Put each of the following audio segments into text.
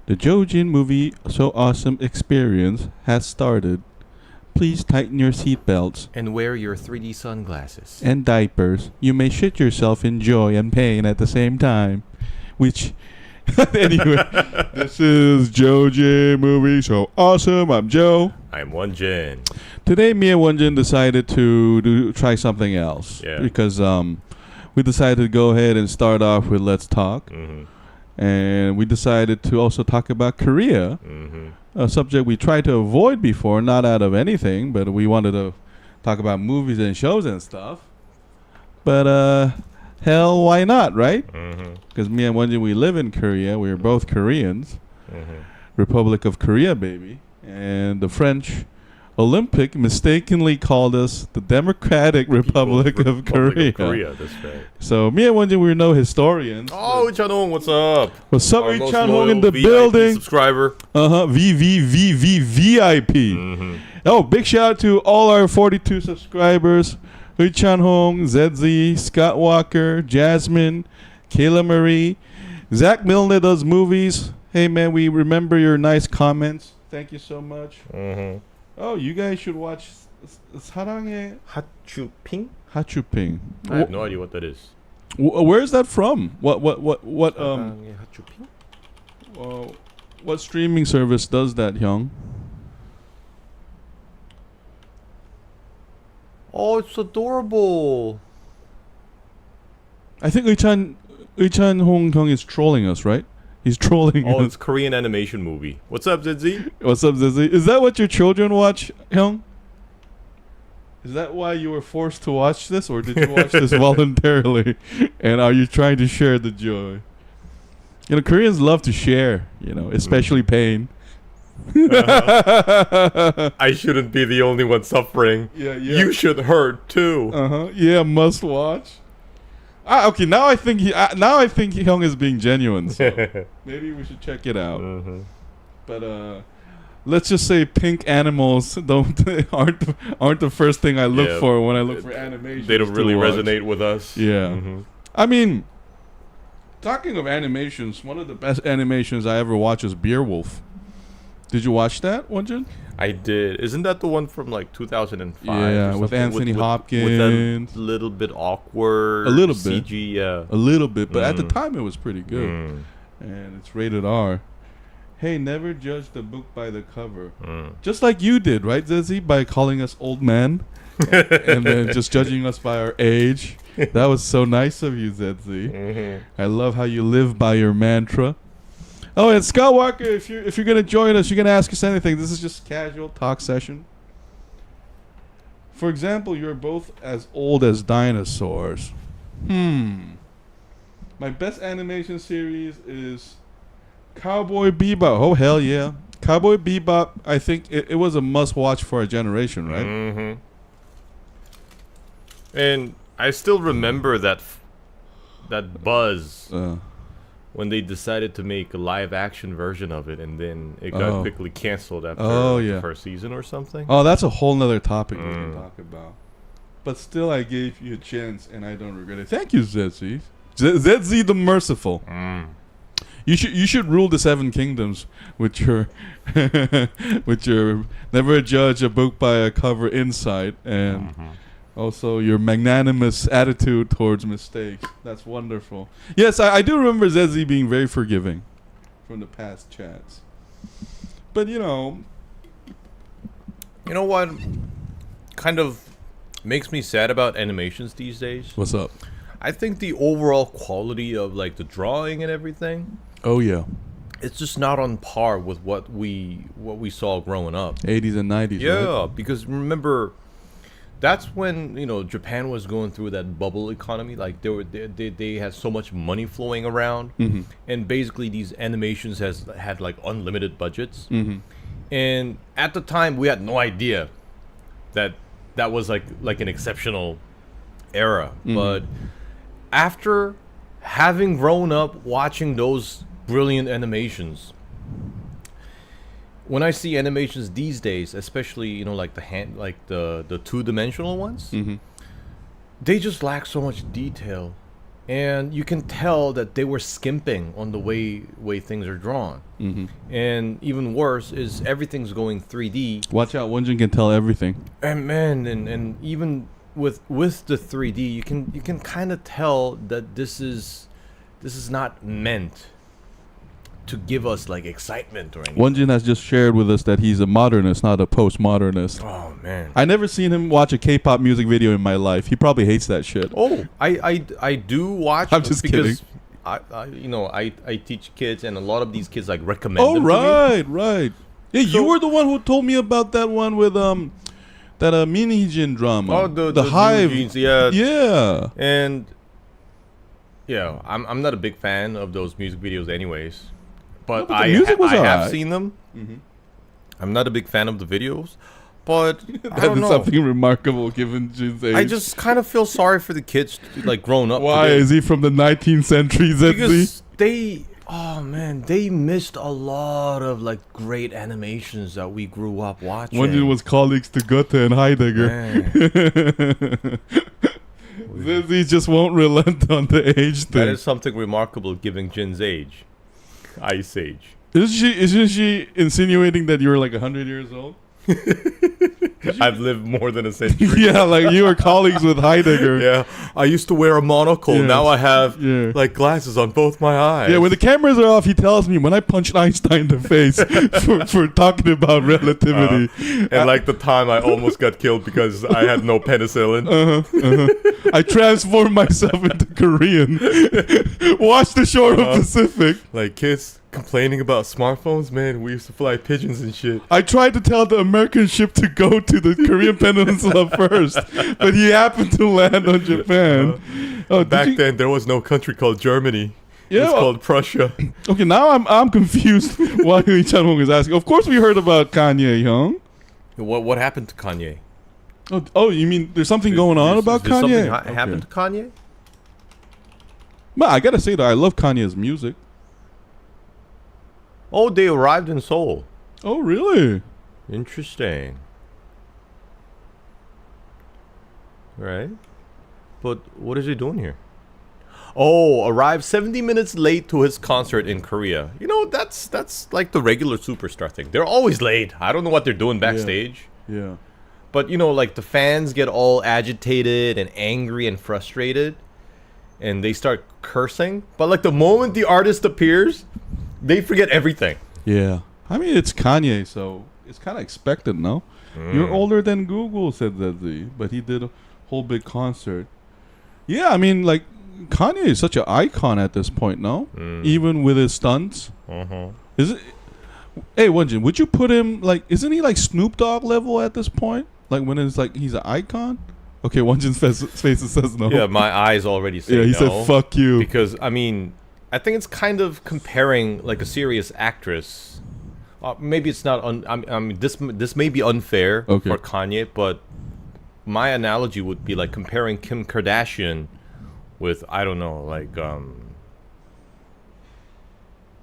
The Won-Jin movie So Awesome experience has started. Please tighten your seatbelts And wear your 3D sunglasses. and diapers. You may shit yourself in joy and pain at the same time. Which, anyway, this is Won-Jin movie So Awesome. I'm Joe. I'm Won-Jin. Today, me and Won-Jin decided to try something else. Yeah. Because we decided to go ahead and start off with Let's Talk. Mm-hmm. And we decided to also talk about Korea. Mm-hmm. A subject we tried to avoid before, not out of anything, but we wanted to talk about movies and shows and stuff. But hell, why not, right? Because me and Won-Jin, we live in Korea. We're both Koreans. Republic of Korea, baby. And the French Olympic mistakenly called us the Democratic Republic of Korea. That's right. So me and Won-Jin, we're no historians. Oh, Chanong, what's up? What's up, Our most Chan Hong loyal in the VIP building? subscriber. VIP. Oh, big shout out to all our 42 subscribers. Hui Chan Hong, ZZ, Scott Walker, Jasmine, Kayla Marie, Zach Milne does movies. Hey man, we remember your nice comments. Thank you so much. Oh, you guys should watch 사랑의 Hachuping? Hachuping. I have no idea what that is. Where is that from? What 사랑의 Hachuping? what streaming service does that, Heung? Oh, it's adorable. I think Ui-chan Hong Heung is trolling us, right? He's trolling Oh, us. it's Korean animation movie. What's up, ZZ? What's up, Zizi? Is that what your children watch, Heung? Is that why you were forced to watch this, or did you watch this voluntarily? And are you trying to share the joy? You know, Koreans love to share, especially pain. I shouldn't be the only one suffering. Yeah. You should hurt too. Yeah, must watch. Okay, now I think Heung is being genuine. So maybe we should check it out. But let's just say pink animals aren't the first thing I look for when I look for animation. They don't really resonate with us. Yeah. I mean, talking of animations, one of the best animations I ever watched is Beowulf. Did you watch that, Won-Jin? I did. Isn't that the one from like 2005? Yeah, with Anthony Hopkins. With a little bit awkward. A little bit. CG, yeah. A little bit, but at the time it was pretty good. And it's rated R. Hey, never judge the book by the cover. Just like you did, right, Zezzy? By calling us old men and then just judging us by our age. That was so nice of you, Zezzy. I love how you live by your mantra. Oh, and Scott Walker, if you're gonna join us, you're gonna ask us anything. This is just casual talk session. For example, you're both as old as dinosaurs. My best animation series is Cowboy Bebop. Oh hell yeah, Cowboy Bebop. I think it was a must-watch for a generation, right? And I still remember that buzz. When they decided to make a live-action version of it, and then it got quickly canceled after the first season or something. Oh, that's a whole nother topic we can talk about. But still, I gave you a chance, and I don't regret it. Thank you, Zetzi. Zetzi the Merciful. You should rule the Seven Kingdoms with your never judge a book by a cover insight, and also your magnanimous attitude towards mistakes. That's wonderful. Yes, I do remember Zezzy being very forgiving from the past chats. But you know what kind of makes me sad about animations these days? What's up? I think the overall quality of like the drawing and everything, oh yeah, it's just not on par with what we saw growing up. 80s and 90s. Yeah, right? because remember, that's when Japan was going through that bubble economy. Like they had so much money flowing around, and basically these animations had like unlimited budgets. And at the time, we had no idea that was like an exceptional era. But after having grown up watching those brilliant animations, when I see animations these days, especially like the two-dimensional ones, they just lack so much detail and you can tell that they were skimping on the way things are drawn. And even worse is everything's going 3D. Watch out, Won-Jin can tell everything. And man, and even with the 3D, you can kind of tell that this is not meant to give us like excitement or anything. Won-Jin has just shared with us that he's a modernist, not a postmodernist. Oh man, I never seen him watch a K-pop music video in my life. He probably hates that shit. Oh, I do watch. I'm just because kidding. I teach kids, and a lot of these kids like recommend. Oh them right, to me. right. Yeah, you were the one who told me about that one with that mini-jin drama. Oh, the Hive. Jeans, yeah. Yeah. And yeah, I'm not a big fan of those music videos, anyways. But, the music was I have alright. seen them. I'm not a big fan of the videos, but I That don't is know. something remarkable given Jin's age. I just kind of feel sorry for the kids, like grown up. Why today. is he from the 19th century, ZZ? Because they missed a lot of like great animations that we grew up watching. Won-Jin was colleagues to Goethe and Heidegger. ZZ just won't relent on the age thing. That is something remarkable given Jin's age. Ice Age. Isn't she insinuating that you're like 100 years old? I've lived more than a century. Yeah, like you were colleagues with Heidegger. Yeah, I used to wear a monocle. Yeah. Now I have Yeah. like glasses on both my eyes. Yeah, when the cameras are off, he tells me when I punched Einstein in the face for talking about relativity. and like the time I almost got killed because I had no penicillin. I transformed myself into Korean. Watch the shore of Pacific. Like kids complaining about smartphones, man. We used to fly pigeons and shit. I tried to tell the American ship to go to the Korean Peninsula first, but he happened to land on Japan. Back then, there was no country called Germany. Yeah, It's called Prussia. Okay, now I'm confused why Chan-Hong is asking. Of course, we heard about Kanye, Heung. What happened to Kanye? Oh, you mean there's something going on about Did Kanye? something happened to Kanye? Man, I gotta say that I love Kanye's music. Oh, they arrived in Seoul. Oh, really? Interesting. Right. But what is he doing here? Oh, arrived 70 minutes late to his concert in Korea. You know, that's like the regular superstar thing. They're always late. I don't know what they're doing backstage. Yeah. But, you know, like the fans get all agitated and angry and frustrated. And they start cursing. But like the moment the artist appears, they forget everything. Yeah. I mean, it's Kanye, so it's kind of expected, no? You're older than Google, said ZZ. But he did a whole big concert. Yeah, I mean, like, Kanye is such an icon at this point, no? Even with his stunts. Is it? Hey, Won-Jin, would you put him, like, isn't he like Snoop Dogg level at this point? Like, when it's like, he's an icon? Okay, Won-Jin's face says no. Yeah, my eyes already say no. Yeah, he said, fuck you. Because, I mean, I think it's kind of comparing, like, a serious actress. Maybe it's not, I mean, this may be unfair for Kanye, but my analogy would be, like, comparing Kim Kardashian with, I don't know, like a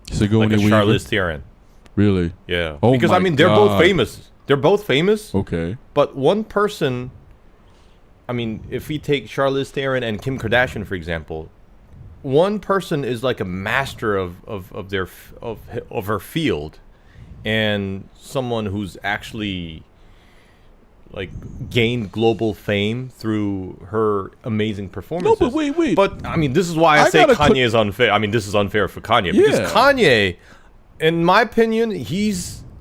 Charlize Theron. Really? Yeah. Oh because, my I mean, they're God. both famous. They're both famous. Okay. But one person, I mean, if we take Charlize Theron and Kim Kardashian, for example, one person is like a master of her field, and someone who's actually like gained global fame through her amazing performances. No, but wait. But I mean, this is why I say Kanye is unfair. I mean, this is unfair for Kanye because Kanye, in my opinion,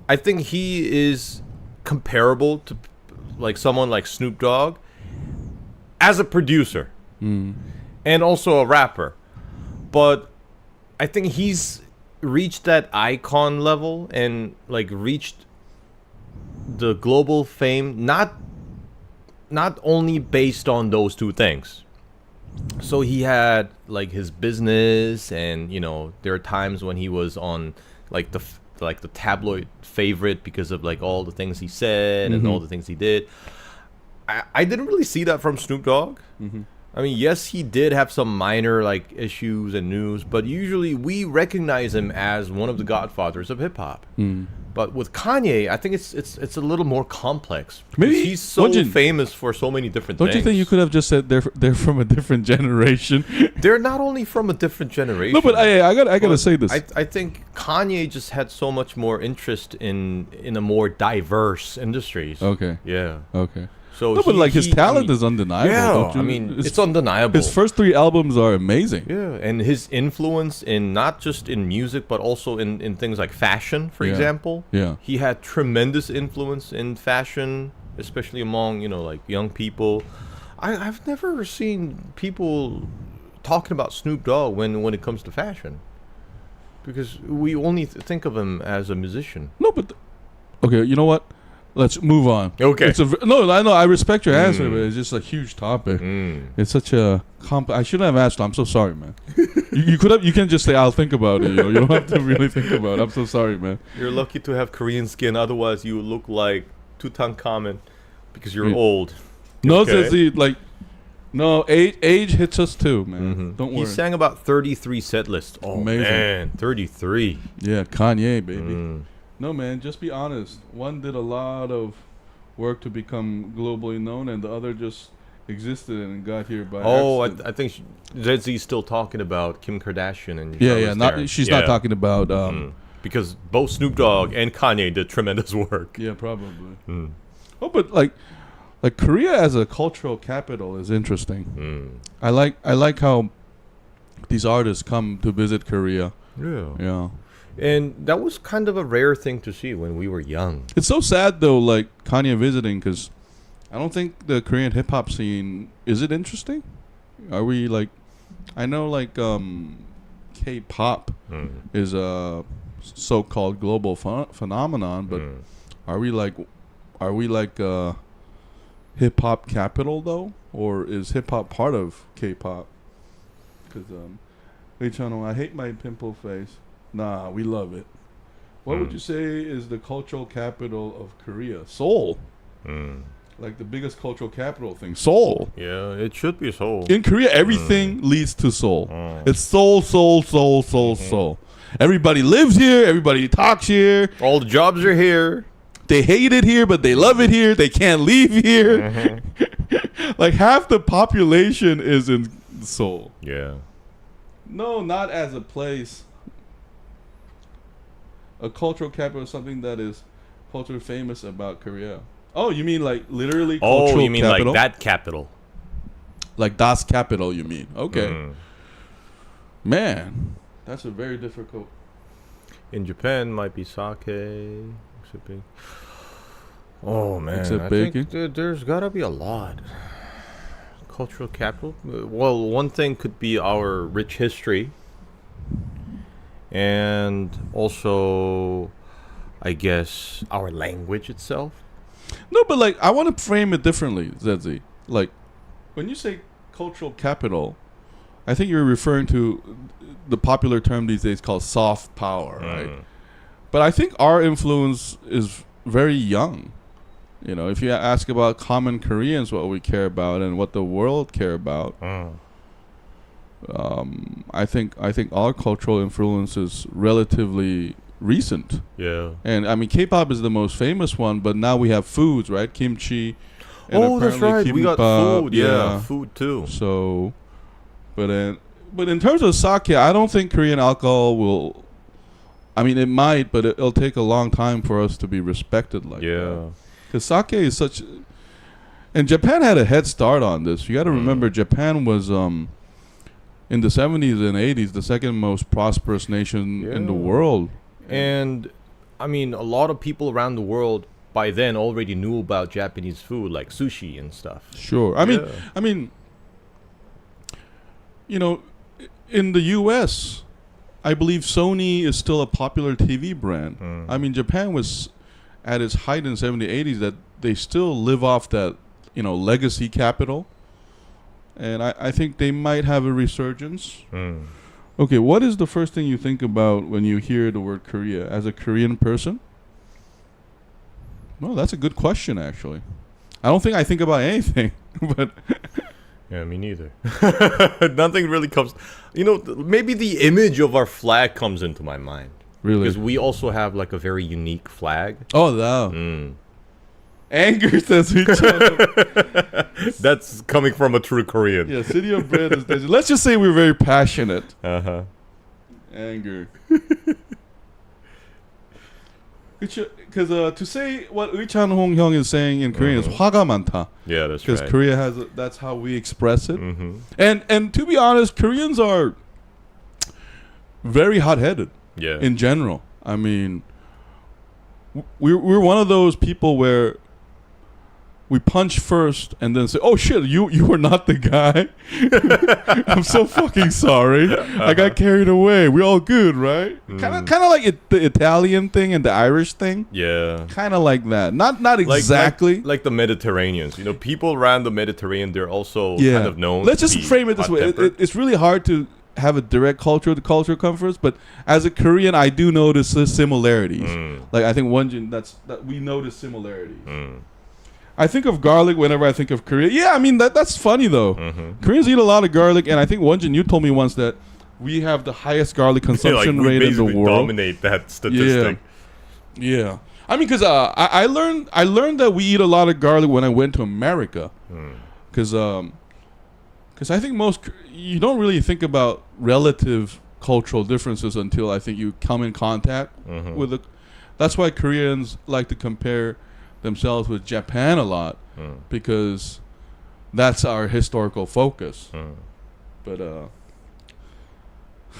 I think he is comparable to like someone like Snoop Dogg as a producer and also a rapper. But I think he's reached that icon level and like reached the global fame not only based on those two things. So he had like his business, and you know, there are times when he was on like the tabloid favorite because of like all the things he said and all the things he did. I didn't really see that from Snoop Dogg. I mean, yes, he did have some minor like issues and news, but usually we recognize him as one of the godfathers of hip hop. But with Kanye, I think it's a little more complex. Maybe he's so Won-Jin, famous for so many different don't things. you think you could have just said they're from a different generation? They're not only from a different generation. No, but I gotta say this. I think Kanye just had so much more interest in a more diverse industries. Okay. Yeah. Okay. So No, but like his talent is undeniable. Yeah, don't you? I mean, it's undeniable. His first 3 albums are amazing. Yeah, and his influence in not just in music, but also in things like fashion, for example. Yeah. He had tremendous influence in fashion, especially among, like young people. I've never seen people talking about Snoop Dogg when it comes to fashion. Because we only think of him as a musician. No, but okay, you know what? Let's move on. Okay. No, I know. I respect your answer, but it's just a huge topic. It's such a I shouldn't have asked. I'm so sorry, man. you could have. You can just say, "I'll think about it." You don't have to really think about it. I'm so sorry, man. You're lucky to have Korean skin. Otherwise, you would look like Tutankhamun because you're old. No, Okay. says he like. No, age hits us too, man. Don't worry. He sang about 33 set lists. Oh, Amazing. man. 33. Yeah, Kanye, baby. No, man, just be honest. One did a lot of work to become globally known, and the other just existed and got here by accident. I think ZZ's still talking about Kim Kardashian and Yeah. She's not talking about because both Snoop Dogg and Kanye did tremendous work. Yeah, probably. Oh, but like Korea as a cultural capital is interesting. I like how these artists come to visit Korea. Yeah. And that was kind of a rare thing to see when we were young. It's so sad though, like Kanye visiting, because I don't think the Korean hip hop scene is it interesting. Are we like? I know like K-pop is a so-called global phenomenon, but are we like hip hop capital though, or is hip hop part of K-pop? Because hey Chano, I hate my pimple face. Nah, we love it. What would you say is the cultural capital of Korea? Seoul. Like the biggest cultural capital thing. Seoul. Yeah, it should be Seoul. In Korea, everything leads to Seoul. It's Seoul, Seoul, Seoul, Seoul, Seoul. Everybody lives here. Everybody talks here. All the jobs are here. They hate it here, but they love it here. They can't leave here. Like half the population is in Seoul. Yeah. No, not as a place. A cultural capital is something that is culturally famous about Korea. Oh, you mean like literally cultural you mean capital? like that capital? Like Das Capital, you mean? Okay. Man, that's a very difficult. In Japan, might be sake. Except oh, man. Except I baking? think there's got to be a lot. Cultural capital? Well, one thing could be our rich history. And also, I guess, our language itself. No, but like I want to frame it differently, Zedzi. Like when you say cultural capital, I think you're referring to the popular term these days called soft power, right? But I think our influence is very young. You know, if you ask about common Koreans, what we care about and what the world care about, I think our cultural influence is relatively recent. Yeah. And I mean, K-pop is the most famous one, but now we have foods, right? Kimchi. And That's right. We got food. Yeah, food too. So, but in terms of sake, I don't think Korean alcohol will. I mean, it might, but it'll take a long time for us to be respected like that. Because sake is such. And Japan had a head start on this. You got to remember, Japan was in the 70s and 80s the second most prosperous nation in the world. And I mean, a lot of people around the world by then already knew about Japanese food, like sushi and stuff. Sure. I mean, you know, in the U.S., I believe Sony is still a popular TV brand. I mean, Japan was at its height in the 70s, 80s that they still live off that, you know, legacy capital. And I think they might have a resurgence. Okay, what is the first thing you think about when you hear the word Korea as a Korean person? Well, that's a good question, actually. I don't think I think about anything, but yeah, me neither. Nothing really comes. You know, maybe the image of our flag comes into my mind. Really? Because we also have like a very unique flag. Oh, no. Anger says we That's coming from a true Korean. Yeah, City of Bread is dangerous. Let's just say we're very passionate. Anger. Because to say what Hong Heung is saying in Korean is 화가 많다. Yeah, that's right. Because Korea has that's how we express it. And to be honest, Koreans are very hot-headed. Yeah. In general, I mean, we're one of those people where we punch first and then say, "Oh shit, you were not the guy." I'm so fucking sorry. I got carried away. We all good, right? Kind of like the Italian thing and the Irish thing. Yeah. Kind of like that. Not exactly. Like the Mediterraneans. You know, people around the Mediterranean, they're also kind of known. Let's just frame it this way. It's really hard to have a direct culture to culture conference, but as a Korean, I do notice the similarities. Like I think Won-Jin, that we notice similarities. I think of garlic whenever I think of Korea. Yeah, I mean that's funny though. Koreans eat a lot of garlic, and I think Won-Jin, you told me once that we have the highest garlic consumption rate in the world. Dominate that statistic. Yeah. I mean, because I learned that we eat a lot of garlic when I went to America, because I think you don't really think about relative cultural differences until I think you come in contact with it. That's why Koreans like to compare themselves with Japan a lot, because that's our historical focus. But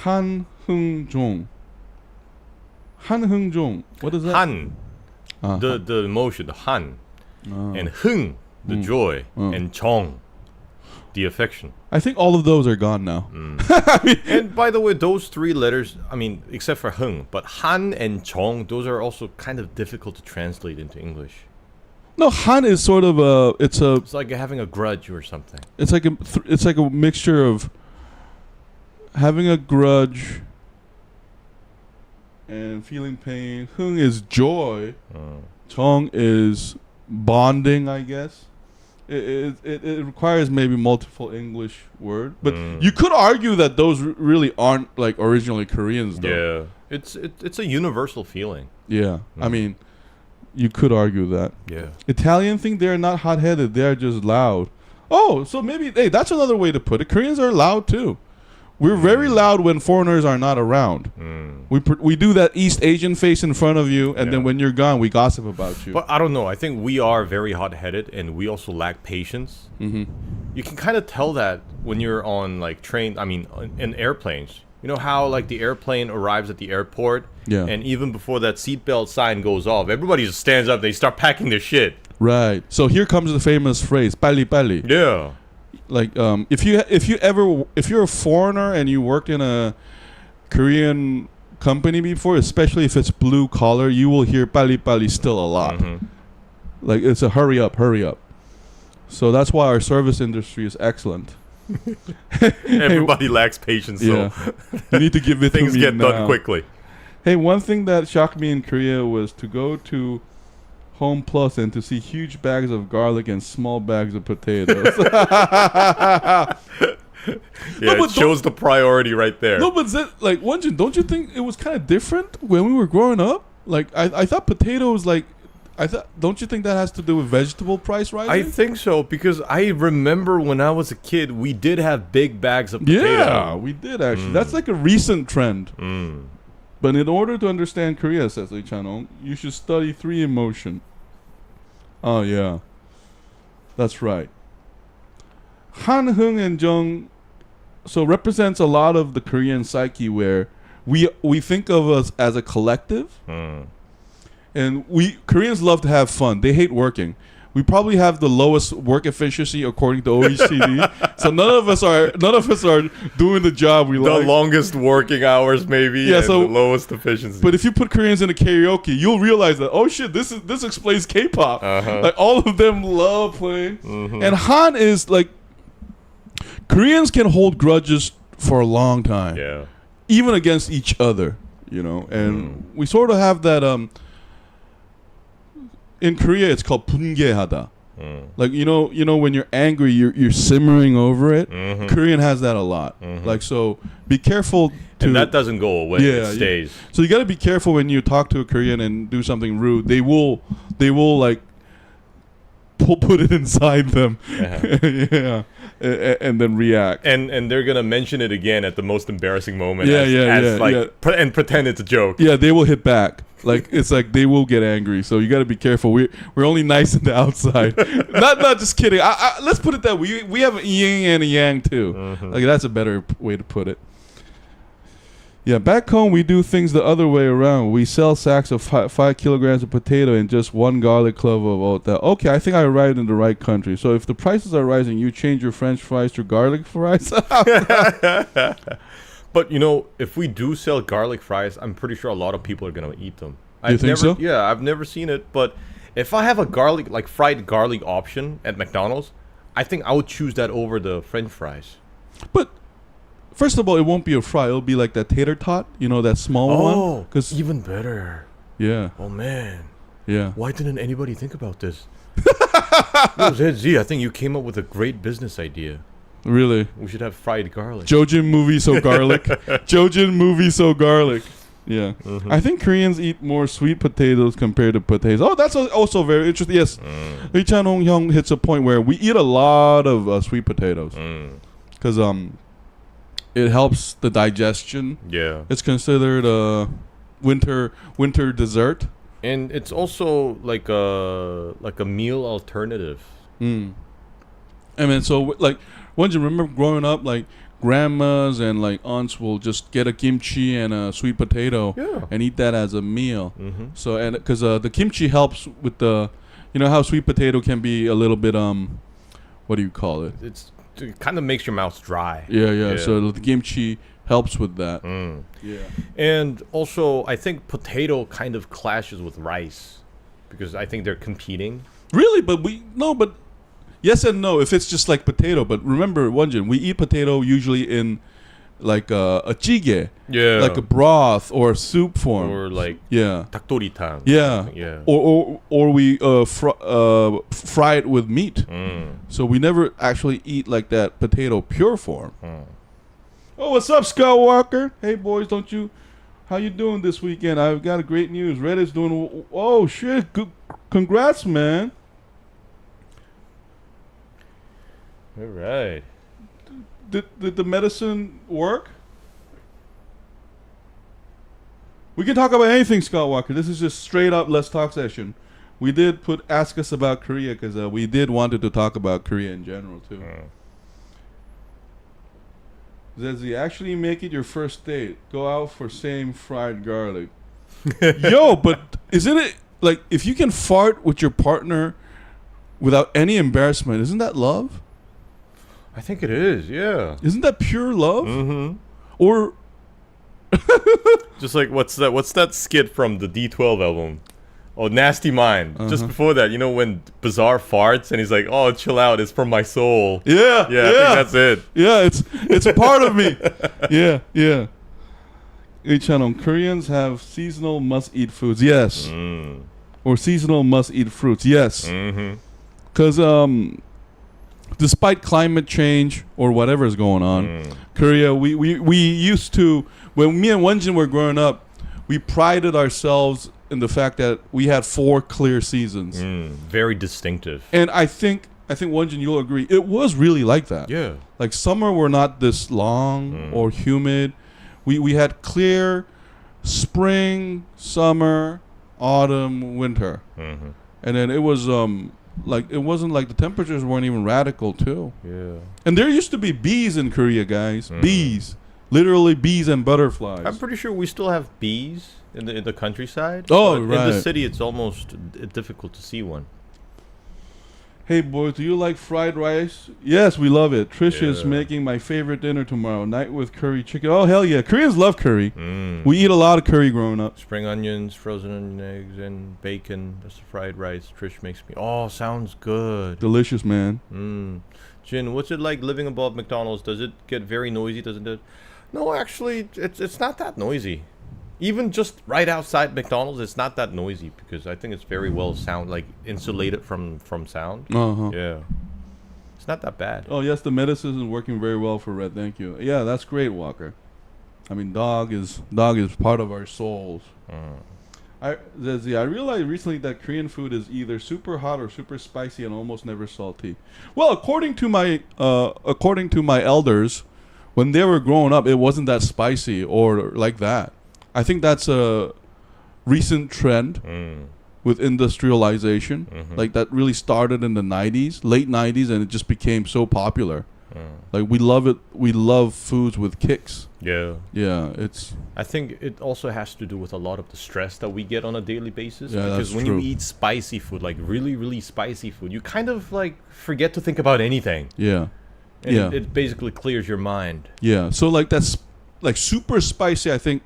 Heung-Jong, what is that? Han, the emotion, the Han, and Heung, the joy, and Jeong, the affection. I think all of those are gone now. And by the way, those three letters, I mean, except for Heung, but Han and Jeong, those are also kind of difficult to translate into English. No, Han is sort of it's like having a grudge or something. It's like a mixture of having a grudge and feeling pain. Heung is joy. Jeong is bonding, I guess. It requires maybe multiple English word, but you could argue that those really aren't like originally Koreans though. Yeah, it's a universal feeling. Yeah, I mean, you could argue that. Yeah, Italian thing, they're not hot-headed; they're just loud. Oh, so maybe that's another way to put it. Koreans are loud too. We're very loud when foreigners are not around. We do that East Asian face in front of you, and then when you're gone, we gossip about you. But I don't know. I think we are very hot-headed, and we also lack patience. You can kind of tell that when you're on like in airplanes. You know how like the airplane arrives at the airport, and even before that seatbelt sign goes off, everybody just stands up. They start packing their shit. Right. So here comes the famous phrase, "Bbali-Bbali." Yeah. Like if you're a foreigner and you worked in a Korean company before, especially if it's blue collar, you will hear "Bbali-Bbali" still a lot. Like it's a hurry up. So that's why our service industry is excellent. Everybody lacks patience, so you need to give it things to me get now. done quickly. Hey, one thing that shocked me in Korea was to go to Home Plus and to see huge bags of garlic and small bags of potatoes. It shows the priority right there. No, but like, Won-Jin, don't you think it was kind of different when we were growing up? Like, I thought potatoes, like, don't you think that has to do with vegetable price rising? I think so, because I remember when I was a kid, we did have big bags of potatoes. Yeah, we did actually. That's like a recent trend. But in order to understand Korea, says Lee Chan-ong, you should study 3 emotion. Oh, yeah. That's right. Han, Heung, and Jeong represents a lot of the Korean psyche where we think of us as a collective. And Koreans love to have fun. They hate working. We probably have the lowest work efficiency according to OECD. So none of us are doing the job we like. The longest working hours, maybe. And the lowest efficiency. But if you put Koreans in a karaoke, you'll realize that this explains K-pop. Like all of them love playing. And Han is like, Koreans can hold grudges for a long time. Yeah. Even against each other, you know. And we sort of have that. In Korea, it's called 분개하다. Like when you're angry, you're simmering over it. Korean has that a lot. Like, so be careful. And that doesn't go away. Yeah, it stays. So you got to be careful when you talk to a Korean and do something rude. They will like put it inside them. Yeah. And then react. And they're gonna mention it again at the most embarrassing moment. And pretend it's a joke. Yeah, they will hit back. Like, it's like they will get angry. So you got to be careful. We're only nice on the outside. not just kidding. Let's put it that way. We have a yin and a yang too. Like, that's a better way to put it. Yeah, back home we do things the other way around. We sell sacks of 5 kilograms of potato and just 1 garlic clove of all that. Okay, I think I arrived in the right country. So if the prices are rising, you change your French fries to garlic fries? But, if we do sell garlic fries, I'm pretty sure a lot of people are going to eat them. You think so? Yeah, I've never seen it. But if I have a fried garlic option at McDonald's, I think I would choose that over the French fries. But first of all, it won't be a fry. It'll be like that tater tot, that small one. Oh, even better. Yeah. Oh, man. Yeah. Why didn't anybody think about this? Z, I think you came up with a great business idea. Really? We should have fried garlic. Jojin movie so garlic. Jojin movie so garlic. Yeah. I think Koreans eat more sweet potatoes compared to potatoes. Oh, that's also very interesting. Yes. Lee Chan-hong hits a point where we eat a lot of sweet potatoes. Because it helps the digestion. Yeah. It's considered a winter dessert. And it's also like a meal alternative. I mean, so like, once you remember growing up, like grandmas and like aunts will just get a kimchi and a sweet potato and eat that as a meal. So, and because the kimchi helps with the, how sweet potato can be a little bit what do you call it? It kind of makes your mouth dry. Yeah. So the kimchi helps with that. Yeah. And also, I think potato kind of clashes with rice because I think they're competing. Really? But yes and no, if it's just like potato. But remember, Won-Jin, we eat potato usually in like a jjigae. Yeah. Like a broth or a soup form. Or like 닭도리탕. Yeah. Or we fry it with meat. So we never actually eat like that potato pure form. Oh, what's up, Scott Walker? Hey, boys, how you doing this weekend? I've got a great news. Reddit's doing, oh, shit. Congrats, man. All right. Did the medicine work? We can talk about anything, Scott Walker. This is just straight up Let's Talk session. We did ask us about Korea because we did wanted to talk about Korea in general too. Zezzy, actually make it your first date. Go out for same fried garlic. Yo, but isn't it like if you can fart with your partner without any embarrassment, isn't that love? I think it is, yeah. Isn't that pure love? Or just like what's that skit from the D12 album? Oh, Nasty Mind. Just before that, when Bizarre farts and he's like, "Oh, chill out, it's from my soul." Yeah. I think that's it. Yeah, it's a part of me. Yeah. Hey, channel, Koreans have seasonal must-eat foods. Yes. Or seasonal must-eat fruits. Yes. Because despite climate change or whatever is going on, Korea, we used to, when me and Won-Jin were growing up, we prided ourselves in the fact that we had 4 clear seasons. Very distinctive. And I think Won-Jin, you'll agree, it was really like that. Yeah. Like summer were not this long or humid. We had clear spring, summer, autumn, winter. And then it was like it wasn't like the temperatures weren't even radical too. Yeah. And there used to be bees in Korea, guys. Bees. Literally bees and butterflies. I'm pretty sure we still have bees in the countryside. Oh, right. In the city, it's almost difficult to see one. Hey, boys, do you like fried rice? Yes, we love it. Trish is making my favorite dinner tomorrow. Night with curry chicken. Oh, hell yeah. Koreans love curry. We eat a lot of curry growing up. Spring onions, frozen onion eggs, and bacon. That's the fried rice Trish makes me. Oh, sounds good. Delicious, man. Jin, what's it like living above McDonald's? Does it get very noisy, doesn't it? No, actually, it's not that noisy. Even just right outside McDonald's, it's not that noisy because I think it's very well insulated from sound. Yeah. It's not that bad. Oh, yes, the medicine is working very well for Red. Thank you. Yeah, that's great, Walker. I mean, dog is part of our souls. I realized recently that Korean food is either super hot or super spicy and almost never salty. Well, according to my elders, when they were growing up, it wasn't that spicy or like that. I think that's a recent trend with industrialization. Like that really started in the 90s, late 90s, and it just became so popular. Like we love it. We love foods with kicks. Yeah. I think it also has to do with a lot of the stress that we get on a daily basis. Yeah, because when you eat spicy food, like really, really spicy food, you kind of like forget to think about anything. Yeah. And it basically clears your mind. Yeah. So like that's like super spicy. I think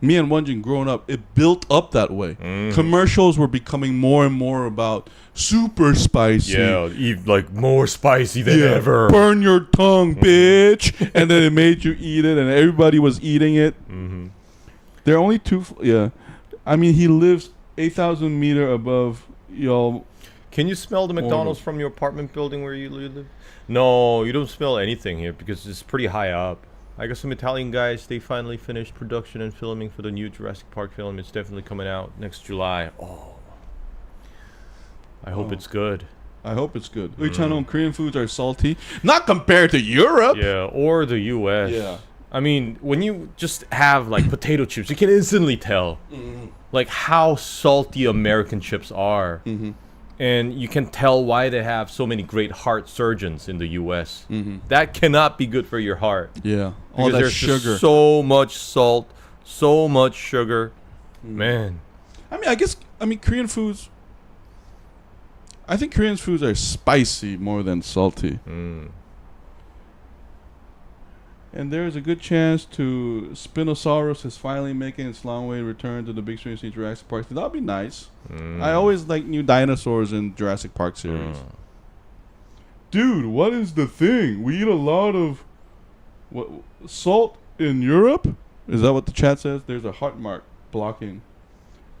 me and Won-Jin growing up, it built up that way. Commercials were becoming more and more about super spicy. Yeah, eat like more spicy than ever. Burn your tongue, bitch. And then it made you eat it, and everybody was eating it. There are only two. I mean, he lives 8,000 meters above y'all. Can you smell the McDonald's from your apartment building where you live? No, you don't smell anything here because it's pretty high up. I got some Italian guys. They finally finished production and filming for the new Jurassic Park film. It's definitely coming out next July. I hope it's good. I hope it's good. Korean foods are salty. Not compared to Europe. Yeah, or the U.S. Yeah. I mean, when you just have like potato chips, you can instantly tell like how salty American chips are. And you can tell why they have so many great heart surgeons in the U.S. That cannot be good for your heart. Yeah. All that there's sugar. Just so much salt, so much sugar. Man. I mean, Korean foods... I think Korean foods are spicy more than salty. And there's a good chance to Spinosaurus is finally making its long way return to the big screen in Jurassic Park. That'd be nice. I always like new dinosaurs in Jurassic Park series. Dude, what is the thing? We eat a lot of salt in Europe? Is that what the chat says? There's a heart mark blocking.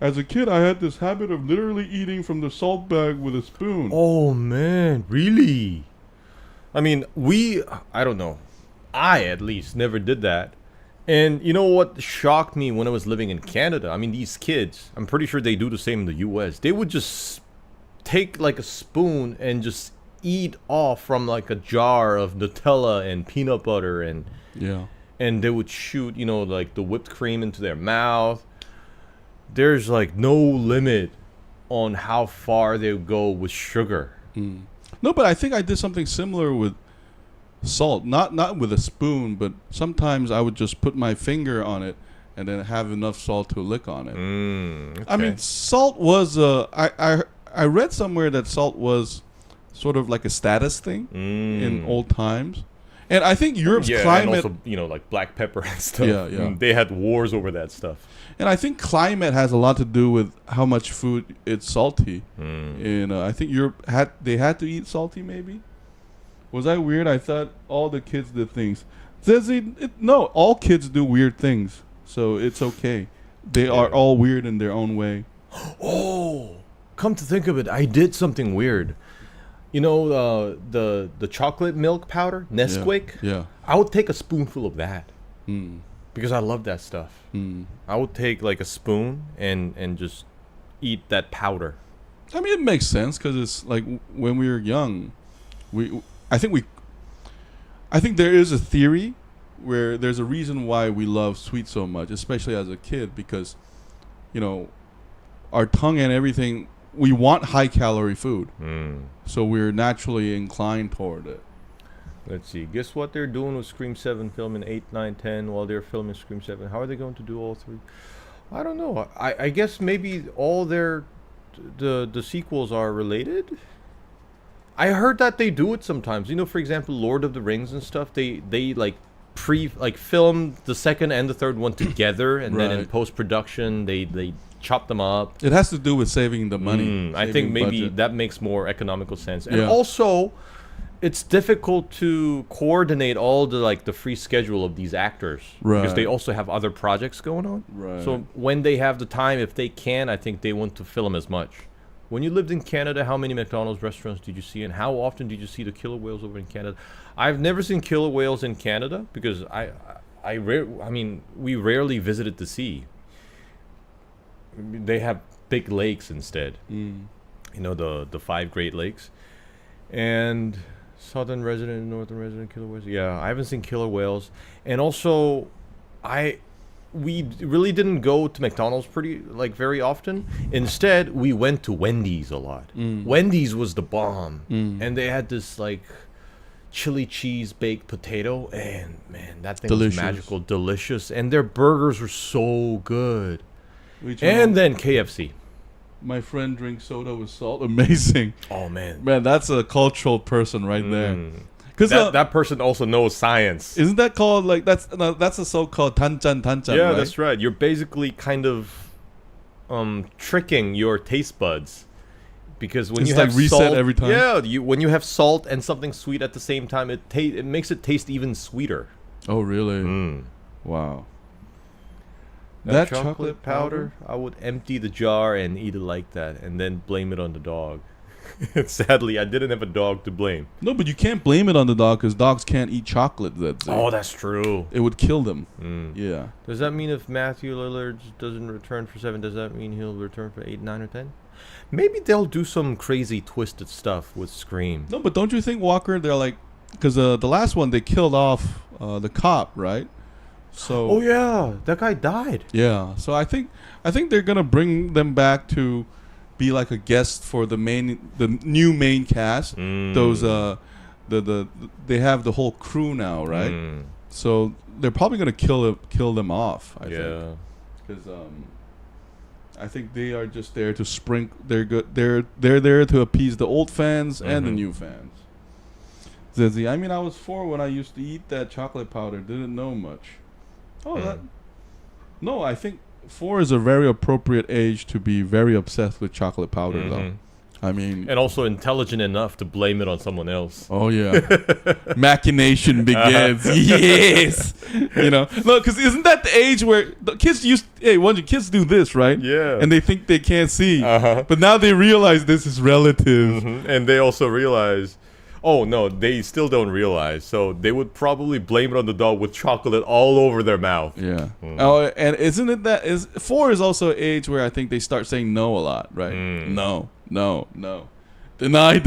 As a kid, I had this habit of literally eating from the salt bag with a spoon. Oh, man. Really? I mean, I don't know. I, at least, never did that. And you know what shocked me when I was living in Canada? I mean, these kids, I'm pretty sure they do the same in the U.S. They would just take like a spoon and just eat off from like a jar of Nutella and peanut butter and they would shoot, like the whipped cream into their mouth. There's like no limit on how far they would go with sugar. No, but I think I did something similar with salt, not with a spoon, but sometimes I would just put my finger on it and then have enough salt to lick on it. Okay. I mean, salt was I read somewhere that salt was sort of like a status thing in old times, and I think Europe's climate, and also like black pepper and stuff. They had wars over that stuff. And I think climate has a lot to do with how much food it's salty. And I think Europe had to eat salty maybe. Was I weird? I thought all the kids did things. No, all kids do weird things, so it's okay. They are all weird in their own way. Oh, come to think of it, I did something weird. You know the chocolate milk powder, Nesquik? Yeah. I would take a spoonful of that because I love that stuff. I would take like a spoon and just eat that powder. I mean, it makes sense because it's like when we were young, I think there is a theory where there's a reason why we love sweets so much, especially as a kid, because, our tongue and everything, we want high-calorie food. So we're naturally inclined toward it. Let's see. Guess what they're doing with Scream 7 filming 8, 9, 10 while they're filming Scream 7? How are they going to do all three? I don't know. I guess maybe all the sequels are related? I heard that they do it sometimes. For example, Lord of the Rings and stuff. They film the second and the third one together, and then in post production they chop them up. It has to do with saving the money. I think maybe budget. That makes more economical sense. And also, it's difficult to coordinate all the free schedule of these actors because they also have other projects going on. Right. So when they have the time, if they can, I think they want to film as much. When you lived in Canada, how many McDonald's restaurants did you see, and how often did you see the killer whales over in Canada? I've never seen killer whales in Canada because we rarely visited the sea. They have big lakes instead. You know, the 5 Great Lakes, and southern resident, northern resident killer whales. Yeah, I haven't seen killer whales, and also, we really didn't go to McDonald's very often. Instead, we went to Wendy's a lot. Wendy's was the bomb, and they had this chili cheese baked potato, and man, that thing was magical, delicious, and their burgers were so good. And then KFC. My friend drinks soda with salt. Amazing. Oh man, that's a cultural person right there. Because that person also knows science. Isn't that called that's a so-called tanjan? Yeah, right? That's right. You're basically kind of tricking your taste buds, because when you have reset salt every time. Yeah, when you have salt and something sweet at the same time, it makes it taste even sweeter. Oh really? Wow. That chocolate powder, I would empty the jar and eat it like that, and then blame it on the dog. Sadly, I didn't have a dog to blame. No, but you can't blame it on the dog because dogs can't eat chocolate. That's true. It would kill them. Yeah. Does that mean if Matthew Lillard doesn't return for 7, does that mean he'll return for 8, 9, or 10? Maybe they'll do some crazy twisted stuff with Scream. No, but don't you think, Walker, they're like... Because the last one, they killed off the cop, right? So. Oh yeah, that guy died. Yeah, so I think they're gonna bring them back to be like a guest for the new main cast. Those they have the whole crew now, right? So they're probably gonna kill them off. I think because I think they are just there to sprinkle. They're there to appease the old fans and the new fans. Zizi, I mean, I was 4 when I used to eat that chocolate powder. Didn't know much. No, I think 4 is a very appropriate age to be very obsessed with chocolate powder, though. I mean, and also intelligent enough to blame it on someone else. Oh yeah, machination begins. Yes, no, because isn't that the age where the kids kids do this, right? Yeah, and they think they can't see, but now they realize this is relative, and they also realize. Oh no, they still don't realize. So they would probably blame it on the dog with chocolate all over their mouth. Yeah. Oh, and isn't it that 4 is also an age where I think they start saying no a lot, right? No. Deny.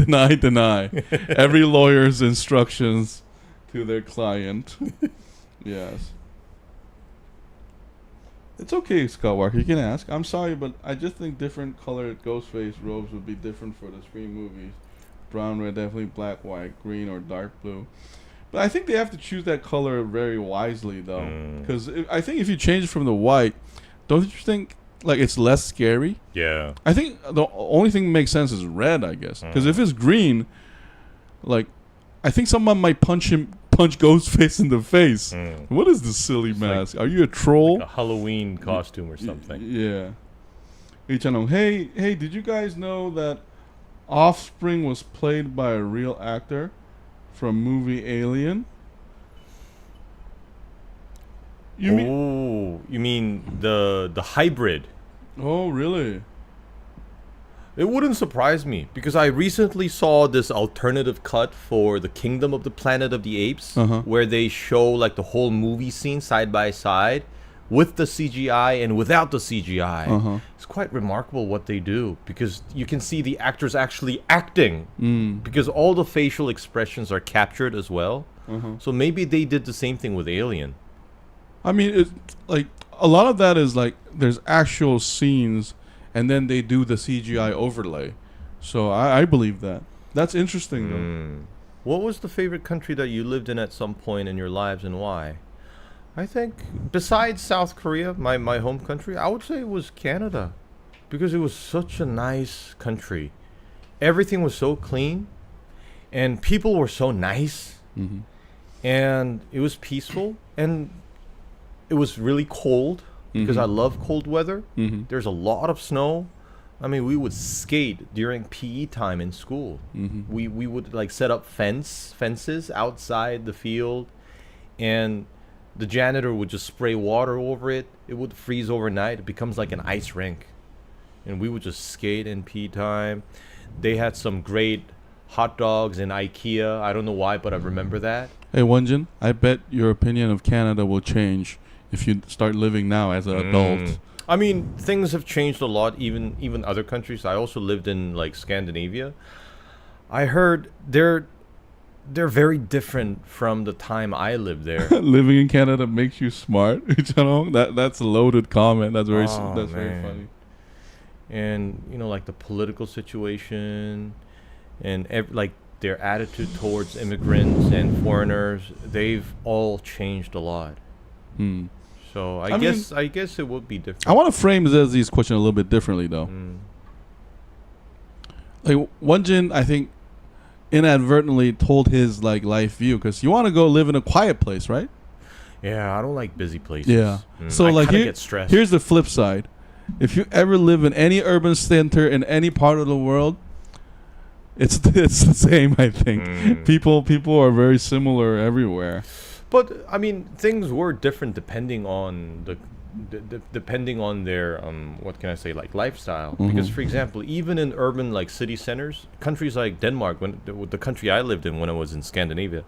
Every lawyer's instructions to their client. Yes. It's okay, Scott Walker. You can ask. I'm sorry, but I just think different colored Ghostface robes would be different for the Scream movies. Brown, red, definitely black, white, green, or dark blue. But I think they have to choose that color very wisely, though. Because I think if you change it from the white, don't you think it's less scary? Yeah. I think the only thing that makes sense is red, I guess. Because if it's green, I think someone might punch Ghostface in the face. What is this silly mask? Are you a troll? Like a Halloween costume or something. Yeah. Hey, did you guys know that Offspring was played by a real actor from movie Alien? You mean the hybrid? Oh, really? It wouldn't surprise me because I recently saw this alternative cut for the Kingdom of the Planet of the Apes, where they show the whole movie scene side by side. With the CGI and without the CGI. It's quite remarkable what they do because you can see the actors actually acting because all the facial expressions are captured as well. So maybe they did the same thing with Alien. I mean, it's a lot of that is there's actual scenes and then they do the CGI overlay. So I believe that. That's interesting though. What was the favorite country that you lived in at some point in your lives and why? I think besides South Korea, my home country, I would say it was Canada because it was such a nice country. Everything was so clean and people were so nice and it was peaceful and it was really cold because I love cold weather. There's a lot of snow, I mean, we would skate during PE time in school. Mm-hmm. We would like set up fences outside the field, and the janitor would just spray water over it. It would freeze overnight. It becomes like an ice rink, and we would just skate in PE time. They had some great hot dogs in IKEA. I don't know why, but I remember that. Hey, Won-Jin, I bet your opinion of Canada will change if you start living now as an adult. I mean, things have changed a lot, even other countries. I also lived in like Scandinavia. I heard they're very different from the time I lived there. Living in Canada makes you smart. That's a loaded comment. That's very very funny. And like the political situation and like their attitude towards immigrants and foreigners, they've all changed a lot. So I guess it would be different. I want to frame Zezi's question a little bit differently, though. Like Won-Jin, I think, inadvertently told his like life view because you want to go live in a quiet place, right? Yeah, I don't like busy places. Yeah. So I like get stressed. Here's the flip side: if you ever live in any urban center in any part of the world, it's the same. I think people are very similar everywhere. But I mean, things were different depending on depending on their what can I say, like lifestyle. Because for example, even in urban like city centers, countries like Denmark, when the country I lived in when I was in Scandinavia,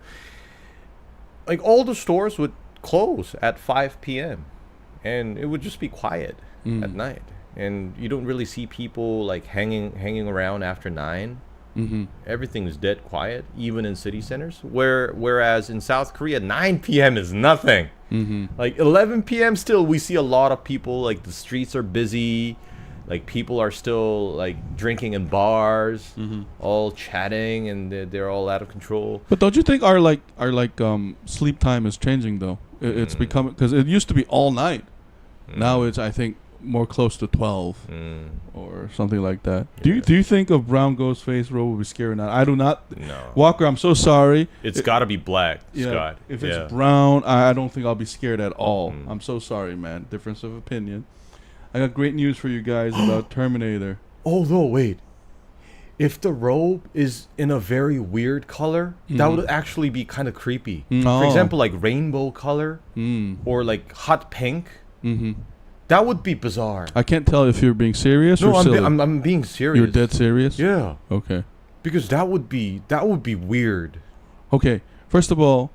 like all the stores would close at 5 p.m. and it would just be quiet at night, and you don't really see people like hanging around after 9. Everything's dead quiet, even in city centers. Whereas in South Korea, 9 p.m. is nothing. Like 11 p.m. still, we see a lot of people. Like the streets are busy. Like people are still like drinking in bars, all chatting, and they're all out of control. But don't you think our sleep time is changing though? It's becoming, because it used to be all night. Now it's, I think, more close to 12 or something like that. Yeah. Do you think of brown ghost face robe would be scary or not? I do not. No. Walker, I'm so sorry. It's got to be black, Scott. If it's brown, I don't think I'll be scared at all. I'm so sorry, man. Difference of opinion. I got great news for you guys about Terminator. Oh no, wait. If the robe is in a very weird color, that would actually be kind of creepy. For example, like rainbow color or like hot pink. That would be bizarre. I can't tell if you're being serious or silly. I'm being serious. You're dead serious? Yeah. Okay. Because that would be weird. Okay. First of all,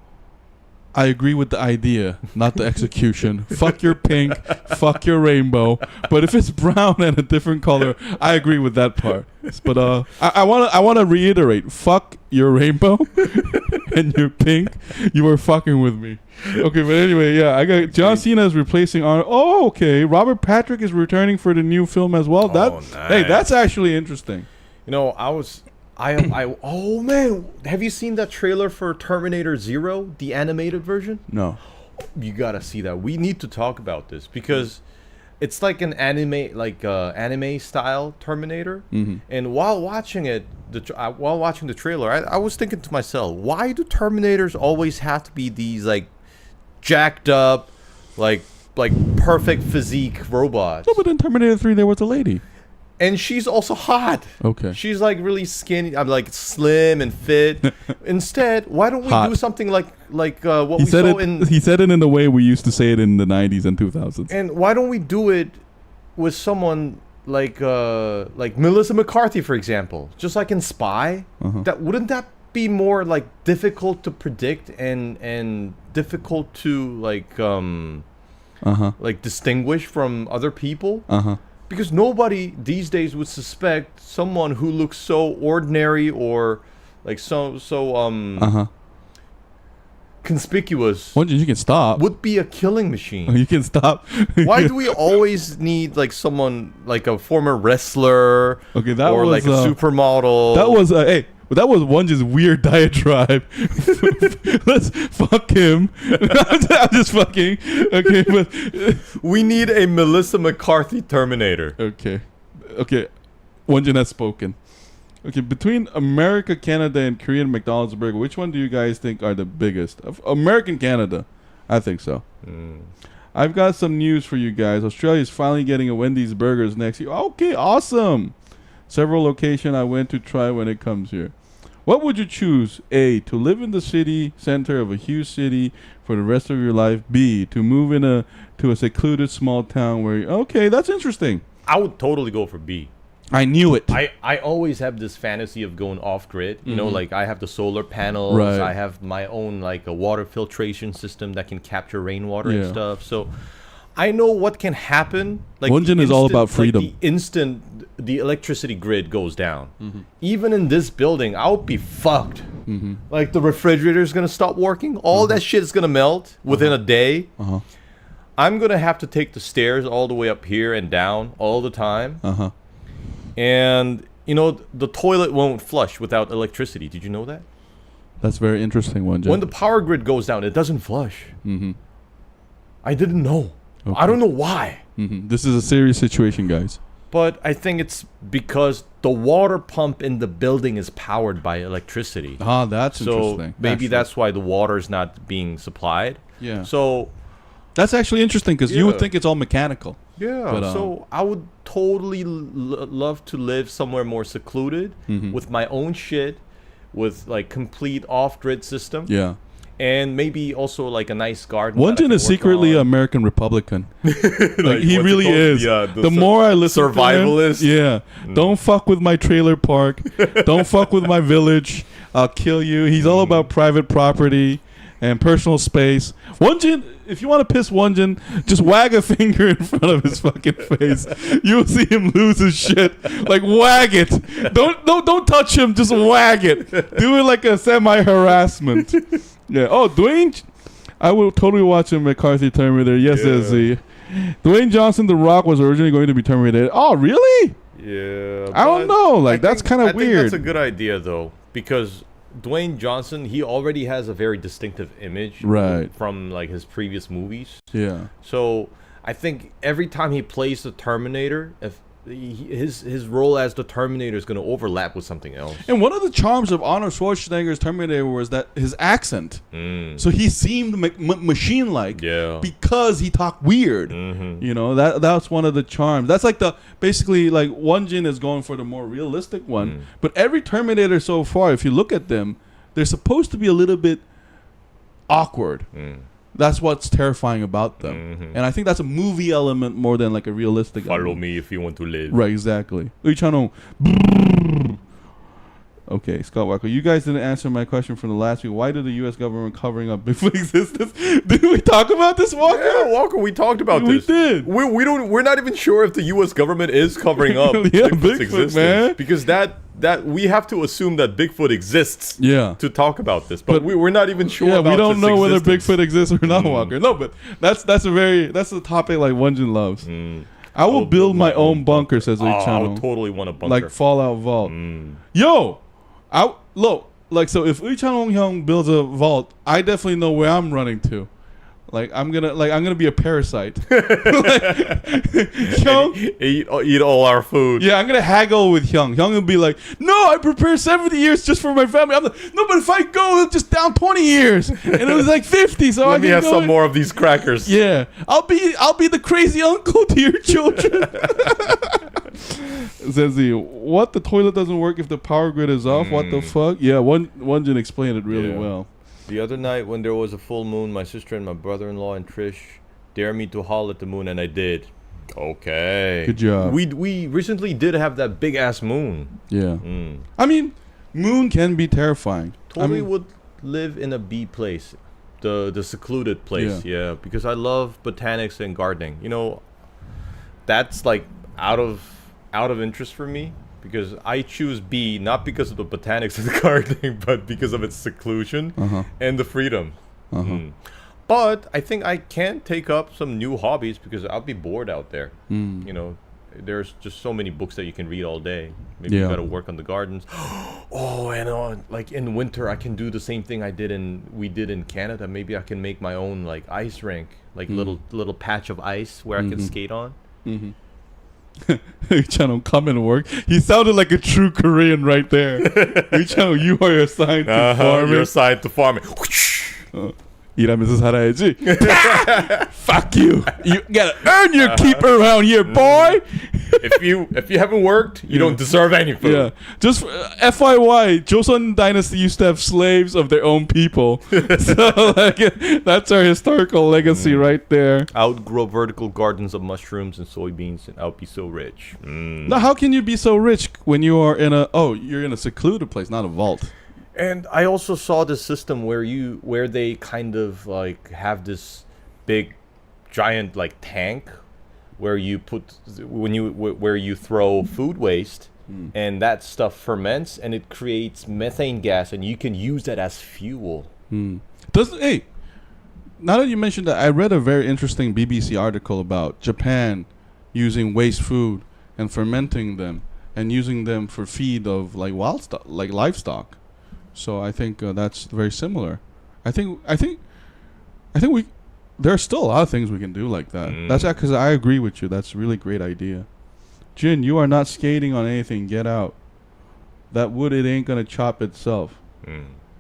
I agree with the idea, not the execution. Fuck your pink, fuck your rainbow. But if it's brown and a different color, I agree with that part. But I wanna reiterate, fuck your rainbow and your pink. You were fucking with me. Okay, but anyway, yeah, I got John Cena is replacing Arnold. Oh, okay. Robert Patrick is returning for the new film as well. Nice. Hey, that's actually interesting. Oh man, have you seen that trailer for Terminator 0, the animated version? No. You gotta see that. We need to talk about this because it's like an anime style Terminator. And while watching the trailer, I was thinking to myself, why do Terminators always have to be these like jacked up, like perfect physique robots? No, but in Terminator 3 there was a lady. And she's also hot. Okay. She's like really skinny. I'm like slim and fit. Instead, why don't we do something like what we saw in... He said it in the way we used to say it in the 90s and 2000s. And why don't we do it with someone like Melissa McCarthy, for example? Just like in Spy. Wouldn't that be more like difficult to predict and difficult to like distinguish from other people? Because nobody these days would suspect someone who looks so ordinary or like so conspicuous. Won-Jin, you can stop. Would be a killing machine. You can stop. Why do we always need like someone like a former wrestler? Okay, that or was like a supermodel. That was but that was Won-Jin's weird diatribe. Let's fuck him. I'm just fucking. Okay, but we need a Melissa McCarthy Terminator. Okay. Won-Jin has spoken. Okay, between America, Canada, and Korean McDonald's burger, which one do you guys think are the biggest? American Canada, I think so. I've got some news for you guys. Australia's finally getting a Wendy's burgers next year. Okay, awesome. Several locations I went to try when it comes here. What would you choose? A, to live in the city center of a huge city for the rest of your life. B, to move to a secluded small town where okay, that's interesting. I would totally go for B. I knew it. I always have this fantasy of going off grid. You know, like I have the solar panels. Right. I have my own like a water filtration system that can capture rainwater and stuff. So I know what can happen. Like Won-Jin is all about freedom. Like the instant the electricity grid goes down, even in this building, I'll be fucked. Like the refrigerator is gonna stop working. All that shit is gonna melt within a day. I'm gonna have to take the stairs all the way up here and down all the time. And you know the toilet won't flush without electricity. Did you know that? That's very interesting, Won-Jin. When the power grid goes down, it doesn't flush. I didn't know. Okay. I don't know why. This is a serious situation, guys. But I think it's because the water pump in the building is powered by electricity. Ah, that's so interesting. Maybe that's why the water is not being supplied. Yeah. So that's actually interesting because you would think it's all mechanical. Yeah. But, so I would totally love to live somewhere more secluded with my own shit, with like complete off-grid system. Yeah. And maybe also like a nice garden. Won-Jin is secretly an American Republican. Like he really is. Yeah, the more I listen Survivalist. to him, don't fuck with my trailer park. Don't fuck with my village. I'll kill you. He's all about private property and personal space. Won-Jin, if you want to piss Won-Jin, just wag a finger in front of his fucking face. You'll see him lose his shit. Like wag it. Don't touch him. Just wag it. Do it like a semi-harassment. Yeah. Oh, Dwayne. I will totally watch a McCarthy Terminator. Yes, Z. Dwayne Johnson, The Rock, was originally going to be Terminator. Oh, really? Yeah. I don't know. Like that's kind of weird. I think that's a good idea though, because Dwayne Johnson, he already has a very distinctive image, from like his previous movies. Yeah. So I think every time he plays the Terminator, if his role as the Terminator is going to overlap with something else. And one of the charms of Arnold Schwarzenegger's Terminator was that his accent. So he seemed machine-like because he talked weird. You know, that's one of the charms. That's like basically like Won-Jin is going for the more realistic one. But every Terminator so far, if you look at them, they're supposed to be a little bit awkward. That's what's terrifying about them. And I think that's a movie element more than like a realistic element. Me if you want to live. Right, exactly. Okay, Scott Walker, you guys didn't answer my question from the last week. Why did the U.S. government covering up Bigfoot existence? Did we talk about this, Walker? Yeah, Walker, we talked about this. We did. We're not even sure if the U.S. government is covering up Bigfoot's existence, man. Because that we have to assume that Bigfoot exists. To talk about this, but we're not even sure. Yeah, we don't know whether Bigfoot exists or not, Walker. No, but that's a topic like Won-Jin loves. I will build my own bunker, says the channel. I would totally want a bunker. Like Fallout Vault. Yo! So if Heung builds a vault, I definitely know where I'm running to. Like I'm gonna be a parasite. Heung, eat all our food. Yeah, I'm gonna haggle with Heung. Heung will be like, "No, I prepared 70 years just for my family." I'm like, "No, but if I go, it'll just down 20 years," and it was like 50. So let me have some more of these crackers. Yeah, I'll be the crazy uncle to your children. Says he, what? The toilet doesn't work if the power grid is off? What the fuck? Yeah, Won-Jin explained it really well. The other night when there was a full moon, my sister and my brother-in-law and Trish dared me to howl at the moon, and I did. Okay. Good job. We recently did have that big-ass moon. Yeah. I mean, moon can be terrifying. Totally would live in a bee place. The secluded place, because I love botanics and gardening. You know, that's like out of interest for me. Because I choose B not because of the botanics and the gardening, but because of its seclusion and the freedom. But I think I can take up some new hobbies because I'll be bored out there. You know, there's just so many books that you can read all day. Maybe you got to work on the gardens. Like in winter, I can do the same thing we did in Canada. Maybe I can make my own like ice rink, like little patch of ice where I can skate on. Channel, come and work. He sounded like a true Korean right there. Channel, you are assigned to farming. You're assigned to farming. 일하면서 살아야지. Fuck you. You gotta earn your keep around here, boy. If you haven't worked, you don't deserve any food. Yeah. Just FYI, Joseon Dynasty used to have slaves of their own people. So like, that's our historical legacy right there. I would grow vertical gardens of mushrooms and soybeans, and I would be so rich. Now, how can you be so rich when you are in you're in a secluded place, not a vault? And I also saw this system where they kind of like have this big, giant like tank where you put where you throw food waste, and that stuff ferments and it creates methane gas, and you can use that as fuel. Hey, now that you mentioned that, I read a very interesting BBC article about Japan using waste food and fermenting them and using them for feed of like livestock. So I think that's very similar. I think there are still a lot of things we can do like that. That's because I agree with you. That's a really great idea. Jin, you are not skating on anything. Get out. That wood, it ain't gonna chop itself.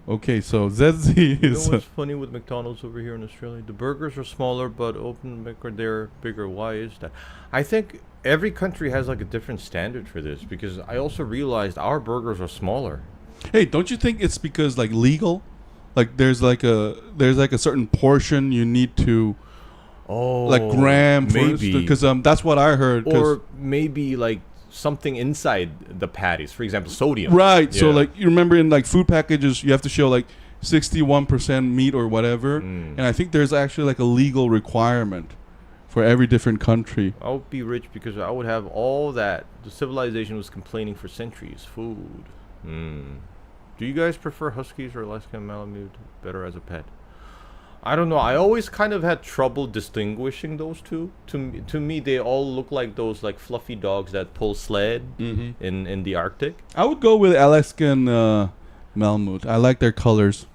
Okay, so ZZ You is. know what's funny with McDonald's over here in Australia? The burgers are smaller, but they're bigger. Why is that? I think every country has like a different standard for this, because I also realized our burgers are smaller. Hey, don't you think it's because like legal? Like there's like a certain portion you need to like gram, maybe, because that's what I heard. Or maybe like something inside the patties, for example, sodium. Right. Yeah. So like you remember in like food packages you have to show like 61% meat or whatever, and I think there's actually like a legal requirement for every different country. I would be rich because I would have all that the civilization was complaining for centuries. Food. Do you guys prefer Huskies or Alaskan Malamute better as a pet? I don't know. I always kind of had trouble distinguishing those two. To me, they all look like those like fluffy dogs that pull sled in the Arctic. I would go with Alaskan Malamute. I like their colors.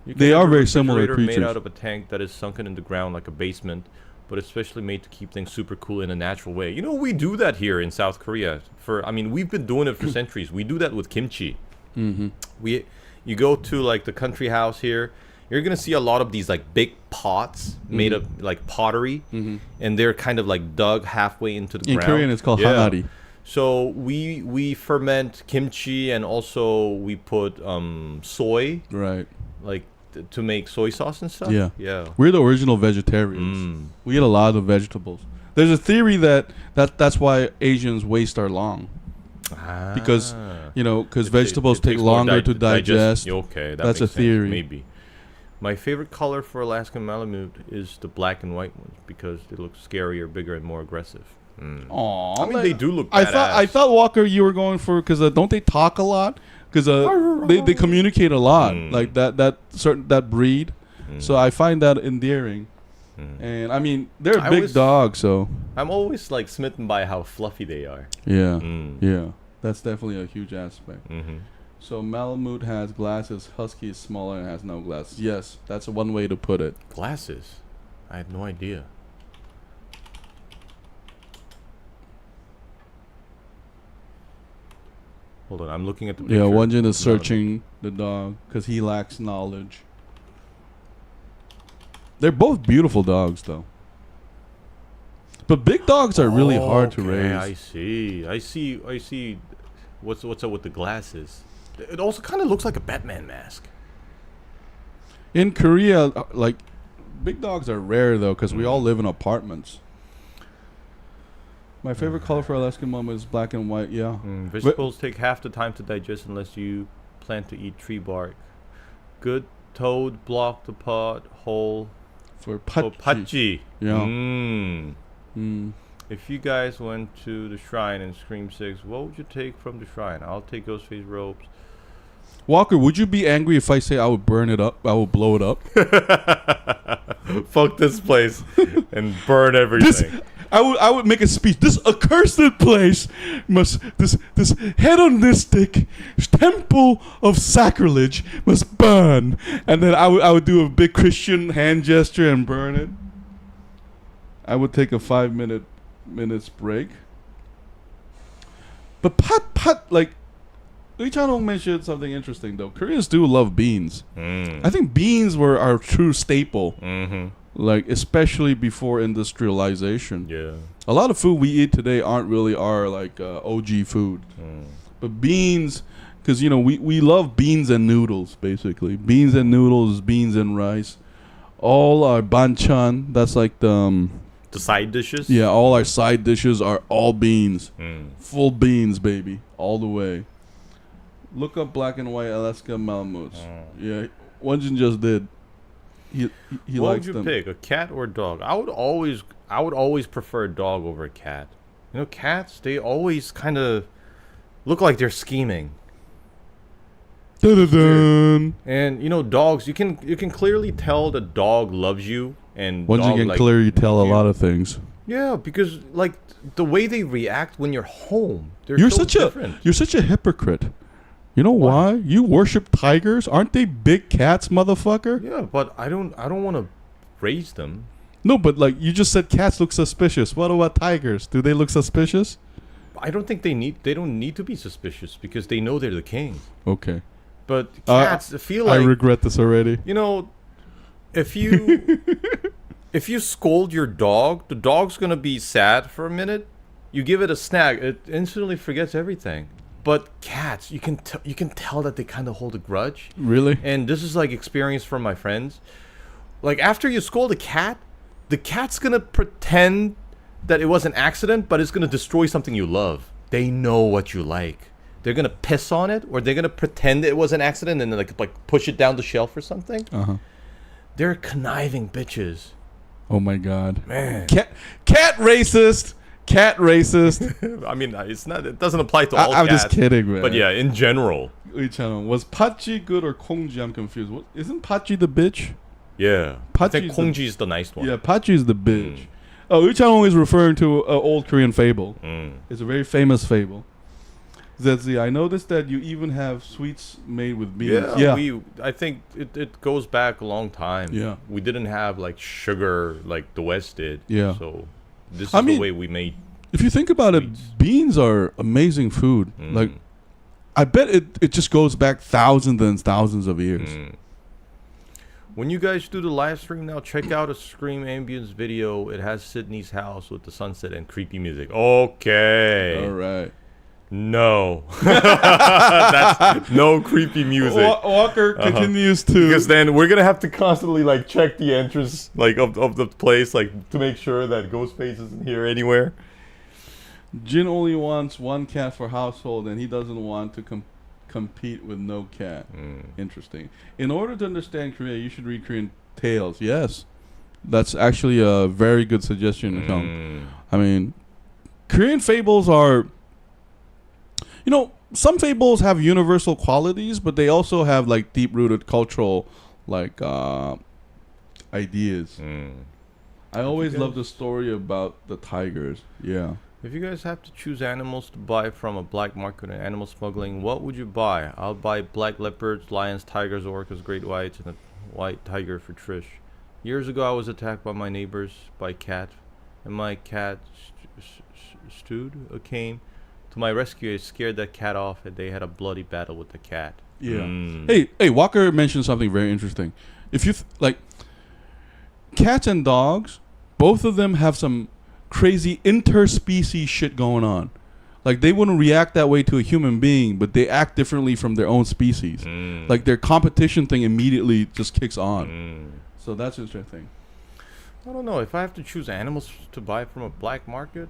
They are very similar creatures. Made out of a tank that is sunken in the ground like a basement, but especially made to keep things super cool in a natural way. You know, we do that here in South Korea. We've been doing it for centuries. We do that with kimchi. You go to like the country house here, you're gonna see a lot of these like big pots made of like pottery, and they're kind of like dug halfway into the ground. In Korean, it's called hangari. So we ferment kimchi, and also we put soy, right? Like to make soy sauce and stuff. Yeah. We're the original vegetarians. We eat a lot of vegetables. There's a theory that's why Asians waist are long. Because vegetables take longer to digest. Okay, that's a theory. Maybe. My favorite color for Alaskan Malamute is the black and white ones because they look scarier, bigger, and more aggressive. Aww, I mean, they do look badass. I thought Walker, you were going for because don't they talk a lot? Because they communicate a lot, like that breed. So I find that endearing. And I mean, they're a big dog, so I'm always like smitten by how fluffy they are. Yeah, yeah, that's definitely a huge aspect. So Malamute has glasses, Husky is smaller and has no glasses. Yes, that's one way to put it. Glasses? I had no idea. Hold on, I'm looking at the picture. Yeah, Won-Jin is searching the dog because he lacks knowledge. They're both beautiful dogs, though. But big dogs are really hard to raise. I see. What's up with the glasses? It also kind of looks like a Batman mask. In Korea, like, big dogs are rare, though, because we all live in apartments. My favorite color for Alaskan Mama is black and white, yeah. Vegetables take half the time to digest unless you plan to eat tree bark. Good toad block the pot hole. For Patji. Yeah. Mm. If you guys went to the shrine and Scream 6, what would you take from the shrine? I'll take Ghostface robes. Walker, would you be angry if I say I would burn it up? I would blow it up? Fuck this place and burn everything. I would make a speech. This accursed place must this hedonistic temple of sacrilege must burn. And then I would do a big Christian hand gesture and burn it. I would take a 5 minutes break. But like Lee mentioned something interesting though. Koreans do love beans. I think beans were our true staple. Like especially before industrialization. Yeah. A lot of food we eat today aren't really our like OG food. But beans, because you know we love beans and noodles basically. Beans and noodles, beans and rice. All our banchan, that's like the side dishes. Yeah, all our side dishes are all beans. Full beans, baby, all the way. Look up black and white Alaska Malamutes. Yeah, Won-Jin just did. He what likes would you them. pick, a cat or a dog? I would always prefer a dog over a cat. You know, cats, they always kind of look like they're scheming. Dun-dun-dun. And you know, dogs, you can clearly tell the dog loves you, and Won-Jin dog, can like, clearly tell a you. lot of things. Yeah, because like the way they react when you're home, they're You're so such different. you're such a hypocrite. You know why? You worship tigers? Aren't they big cats, motherfucker? Yeah, but I don't want to raise them. No, but like you just said cats look suspicious. What about tigers? Do they look suspicious? I don't think they don't need to be suspicious because they know they're the king. Okay. But cats feel like I regret this already. You know, if you if you scold your dog, the dog's gonna be sad for a minute. You give it a snack, it instantly forgets everything. But cats, you can tell that they kind of hold a grudge. Really? And this is like experience from my friends. Like after you scold a cat, the cat's gonna pretend that it was an accident, but it's gonna destroy something you love. They know what you like. They're gonna piss on it, or they're gonna pretend it was an accident and then like push it down the shelf or something. They're conniving bitches. Oh my god. Man. Cat racist. Cat racist. I mean, it's not. It doesn't apply to all I'm cats. just kidding, man. But yeah, in general. Which was Patji good or Kongji? I'm confused. Isn't Patji the bitch? Yeah. I think Patji's Kongji is the nice one. Yeah, Patji is the bitch. Oh, Uchan is referring to an old Korean fable. It's a very famous fable. Zetzi, I noticed that you even have sweets made with beans. Yeah. I think it goes back a long time. Yeah. We didn't have like sugar like the West did. Yeah. So this is I mean, the way we made. If you think about sweets. it, beans are amazing food. Like, I bet it just goes back thousands and thousands of years. When you guys do the live stream now, check out a Scream Ambience video. It has Sydney's house with the sunset and creepy music. Okay. All right. No. That's no creepy music. Walker continues to... Because then we're going to have to constantly like check the entrance like of the place like to make sure that Ghostface isn't here anywhere. Jin only wants one cat for household and he doesn't want to compete with no cat. Interesting. In order to understand Korea, you should read Korean tales. Yes. That's actually a very good suggestion, Heung. I mean, Korean fables are... You know, some fables have universal qualities, but they also have like deep-rooted cultural like ideas. I always love the story about the tigers. Yeah. If you guys have to choose animals to buy from a black market and animal smuggling, what would you buy? I'll buy black leopards, lions, tigers, orcas, great whites, and a white tiger for Trish. Years ago, I was attacked by my neighbors by a cat, and my cat came to my rescue. I scared that cat off, and they had a bloody battle with the cat. Yeah. Hey, Walker mentioned something very interesting. If you like, cats and dogs, both of them have some crazy interspecies shit going on. Like they wouldn't react that way to a human being, but they act differently from their own species. Like their competition thing immediately just kicks on. So that's interesting. I don't know if I have to choose animals to buy from a black market.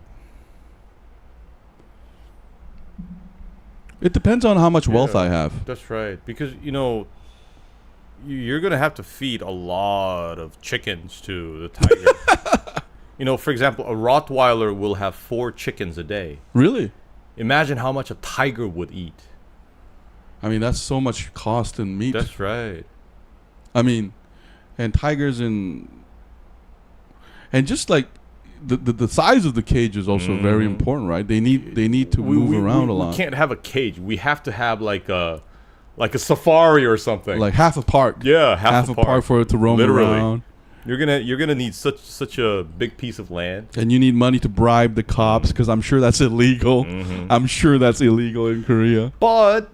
It depends on how much wealth I have. That's right, because you know you're gonna have to feed a lot of chickens to the tiger. You know, for example, a Rottweiler will have 4 chickens a day. Really? Imagine how much a tiger would eat. I mean, that's so much cost in meat. That's right. I mean, and tigers and just like the size of the cage is also very important, right? They need to move around a lot. We can't have a cage. We have to have like a safari or something. Like half a park. Yeah, half a park for it to roam around. You're gonna need such a big piece of land, and you need money to bribe the cops because I'm sure that's illegal. I'm sure that's illegal in Korea. But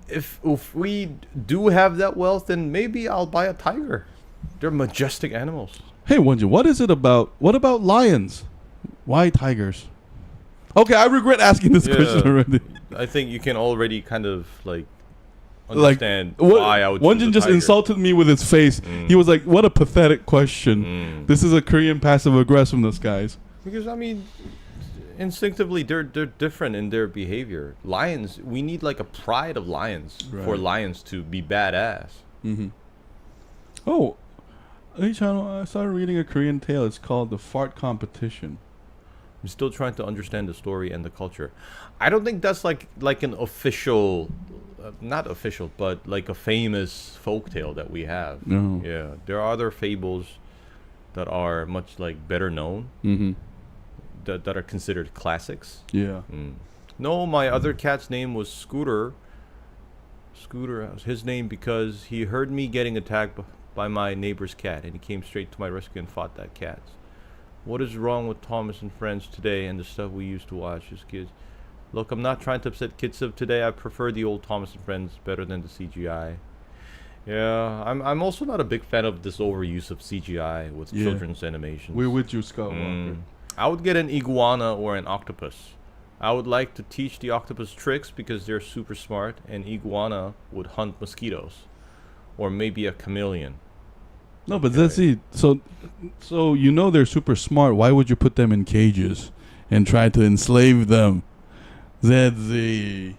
if we do have that wealth, then maybe I'll buy a tiger. They're majestic animals. Hey, Won-Jin, what is it about? What about lions? Why tigers? Okay, I regret asking this question already. I think you can already kind of like understand why I would. Won-Jin just insulted me with his face. He was like, "What a pathetic question." This is a Korean passive aggressiveness, guys. Because I mean, instinctively they're different in their behavior. Lions, we need like a pride of lions for lions to be badass. Oh, hey channel, I started reading a Korean tale. It's called The Fart Competition. I'm still trying to understand the story and the culture. I don't think that's like an official, not official, but like a famous folktale that we have. No. Yeah, there are other fables that are much like better known. That are considered classics. Yeah. No, my other cat's name was Scooter. Scooter was his name because he heard me getting attacked by my neighbor's cat, and he came straight to my rescue and fought that cat. What is wrong with Thomas and Friends today and the stuff we used to watch as kids? Look, I'm not trying to upset kids of today. I prefer the old Thomas and Friends better than the CGI. Yeah, I'm also not a big fan of this overuse of CGI with children's animations. We're with you, Scott. I would get an iguana or an octopus. I would like to teach the octopus tricks because they're super smart, and iguana would hunt mosquitoes, or maybe a chameleon. No, but let's see. So you know they're super smart. Why would you put them in cages and try to enslave them? ZZ.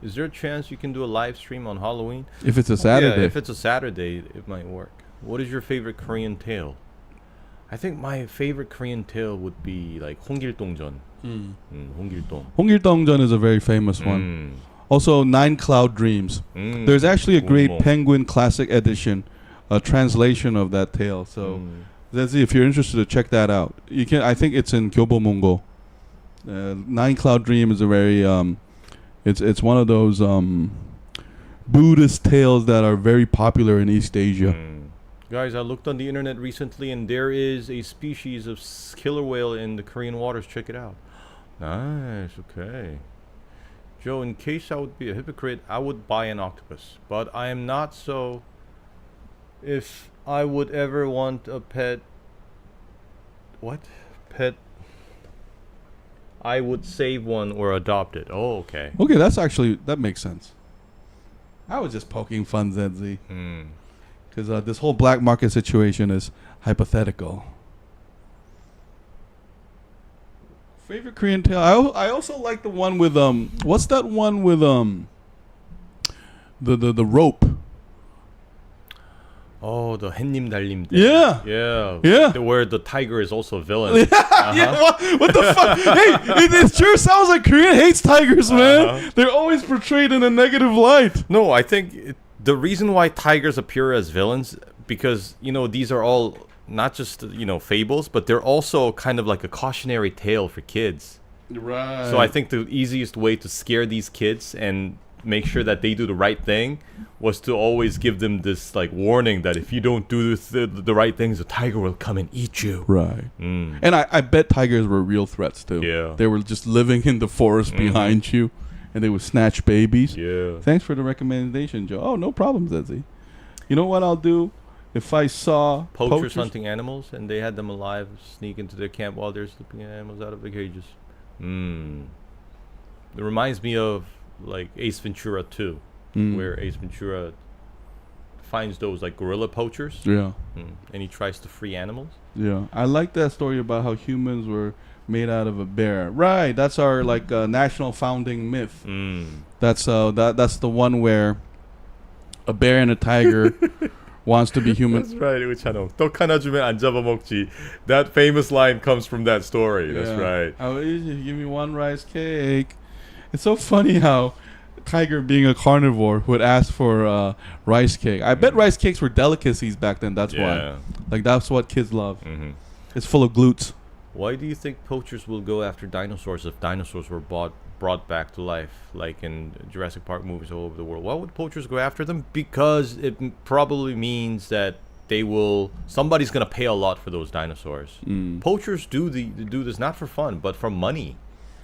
Is there a chance you can do a live stream on Halloween? If it's a Saturday. Yeah, if it's a Saturday, it might work. What is your favorite Korean tale? I think my favorite Korean tale would be like 홍길동전. 홍길동. 홍길동전 is a very famous one. Also, Nine Cloud Dreams. There's actually a great Penguin Classic Edition, a translation of that tale. So, let's see if you're interested to check that out. You can. I think it's in Gyobo-Mungo. Nine Cloud Dream is a very it's one of those Buddhist tales that are very popular in East Asia. Guys, I looked on the internet recently, and there is a species of killer whale in the Korean waters. Check it out. Nice. Okay. Joe, in case I would be a hypocrite, I would buy an octopus, but I am not. So if I would ever want a pet, I would save one or adopt it. Oh, okay. Okay, that makes sense. I was just poking fun, ZZ. Because this whole black market situation is hypothetical. Favorite Korean tale? I also like the one with what's that one with the rope? Oh, the 햇님 달림. Yeah. Where the tiger is also a villain. Yeah. What the fuck? Hey, it sure sounds like Korea hates tigers, man. They're always portrayed in a negative light. No, I think the reason why tigers appear as villains, because these are all not just fables, but they're also kind of like a cautionary tale for kids. Right. So I think the easiest way to scare these kids and make sure that they do the right thing was to always give them this like warning that if you don't do the right things, the tiger will come and eat you. Right. And I bet tigers were real threats too. Yeah. They were just living in the forest behind you, and they would snatch babies. Yeah. Thanks for the recommendation, Joe. Oh, no problem, Zezzy. You know what I'll do? If I saw poachers hunting animals and they had them alive sneak into their camp while they're slipping animals out of the cages. It reminds me of like Ace Ventura 2, where Ace Ventura finds those like gorilla poachers. Yeah. And he tries to free animals. Yeah. I like that story about how humans were made out of a bear. Right. That's our like national founding myth. That's that's the one where a bear and a tiger wants to be human. That's right. 떡 하나 주면 안 잡아먹지. That famous line comes from that story. That's right. How easy? Give me one rice cake. It's so funny how tiger, being a carnivore, would ask for rice cake. I bet rice cakes were delicacies back then. That's why. Like that's what kids love. It's full of glutes. Why do you think poachers will go after dinosaurs if dinosaurs were brought back to life, like in Jurassic Park movies all over the world? Why would poachers go after them? Because it probably means that somebody's gonna pay a lot for those dinosaurs. Poachers do this not for fun, but for money.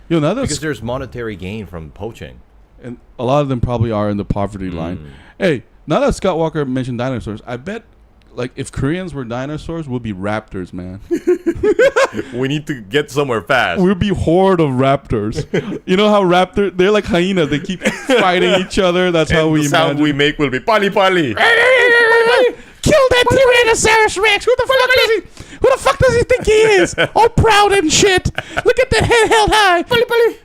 Yo, because there's monetary gain from poaching. and a lot of them probably are in the poverty line. Hey, now that Scott Walker mentioned dinosaurs, I bet like if Koreans were dinosaurs, we'd be raptors, man. We need to get somewhere fast. We'd be horde of raptors. You know how they're like hyenas. They keep fighting each other. That's how we the sound imagine. we make will be Bbali-Bbali. Kill that Tyrannosaurus Rex. Who the fuck does he think he is? All proud and shit. Look at that head held high.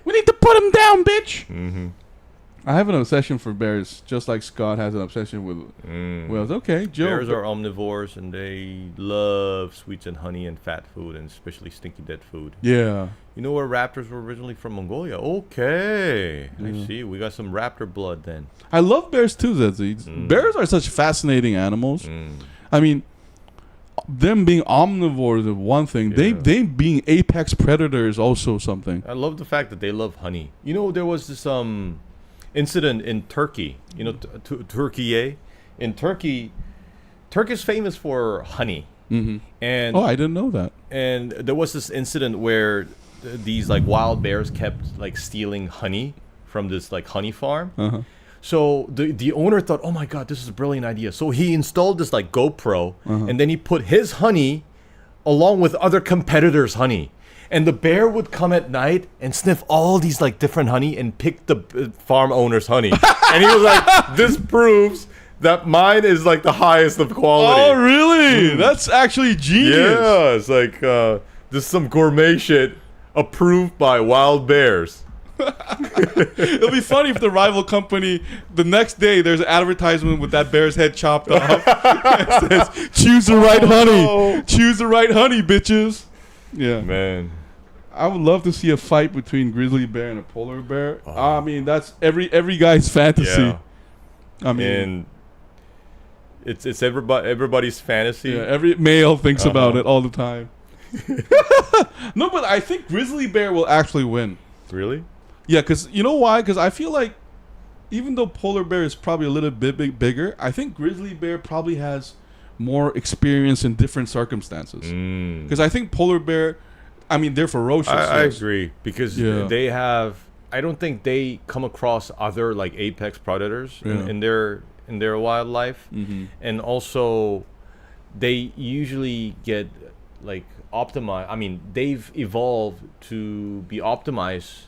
We need to put him down, bitch. Mm-hmm. I have an obsession for bears, just like Scott has an obsession with whales. Okay, Joe. Bears are omnivores, and they love sweets and honey and fat food, and especially stinky dead food. Yeah. You know where raptors were originally from? Mongolia. Okay. I see. We got some raptor blood then. I love bears too, Zedzi. Bears are such fascinating animals. I mean, them being omnivores is one thing. Yeah. They being apex predator is also something. I love the fact that they love honey. You know, there was this incident in Turkey. You know, Turkey. In Turkey, Turkey's famous for honey. Mm-hmm. And I didn't know that. And there was this incident where these like wild bears kept like stealing honey from this like honey farm. Uh-huh. So the owner thought, oh my god, this is a brilliant idea. So he installed this like GoPro, and then he put his honey along with other competitors' honey. And the bear would come at night and sniff all these like different honey and pick the farm owner's honey. And he was like, this proves that mine is like the highest of quality. Oh, really? That's actually genius. Yeah, it's like this is some gourmet shit approved by wild bears. It'll be funny if the rival company, the next day, there's an advertisement with that bear's head chopped off. It says, choose the right honey. Choose the right honey, bitches. Yeah. Man. I would love to see a fight between grizzly bear and a polar bear. I mean, that's every guy's fantasy. Yeah. I mean, and it's everybody's fantasy. Yeah, every male thinks about it all the time. No, but I think grizzly bear will actually win. Really? Yeah, because you know why? Because I feel like even though polar bear is probably a little bit bigger, I think grizzly bear probably has more experience in different circumstances. Because I think polar bear, I mean, they're ferocious. I agree, because they have. I don't think they come across other like apex predators in their wildlife, and also they usually get like optimized. I mean, they've evolved to be optimized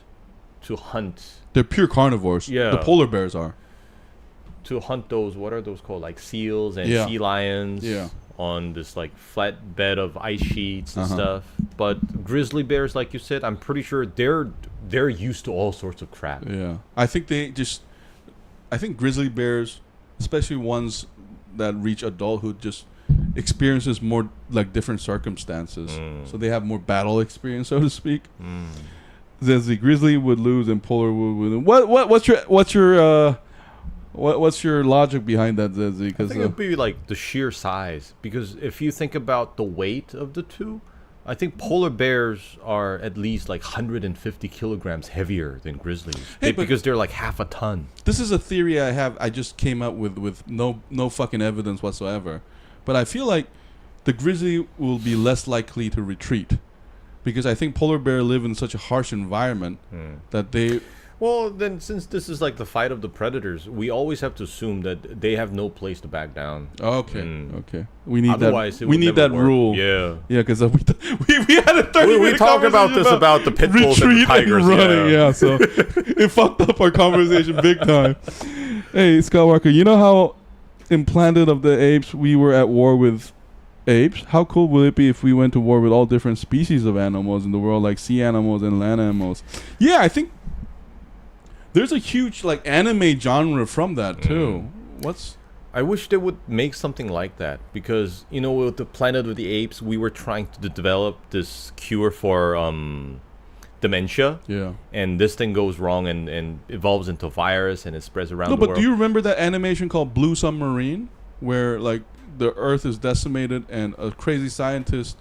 to hunt. They're pure carnivores. Yeah, the polar bears are. To hunt those, what are those called? Like seals and sea lions. Yeah. On this like flat bed of ice sheets and stuff. But grizzly bears, like you said, I'm pretty sure they're used to all sorts of crap. Yeah, I think grizzly bears, especially ones that reach adulthood, just experiences more like different circumstances. So they have more battle experience, so to speak. Says the grizzly would lose and polar would win. What's your logic behind that, Zezzy? I think it would be like the sheer size, because if you think about the weight of the two, I think polar bears are at least like 150 kilograms heavier than grizzlies, because they're like half a ton. This is a theory I have. I just came up with no fucking evidence whatsoever, but I feel like the grizzly will be less likely to retreat, because I think polar bear live in such a harsh environment that they. Well, then, since this is like the fight of the predators, we always have to assume that they have no place to back down. Okay, okay. We need Otherwise, that. We need that rule. Yeah, yeah, because we had a 30-minute we talk about this about the pit bulls and the tigers. And running, yeah. So it fucked up our conversation big time. Hey, Scott Walker, you know how in Planet of the Apes we were at war with apes? How cool would it be if we went to war with all different species of animals in the world, like sea animals and land animals? Yeah, I think. There's a huge like anime genre from that too. I wish they would make something like that, because you know, with the Planet of the Apes, we were trying to develop this cure for dementia. Yeah. And this thing goes wrong and evolves into a virus and it spreads around the world. No, but do you remember that animation called Blue Submarine, where like the Earth is decimated and a crazy scientist,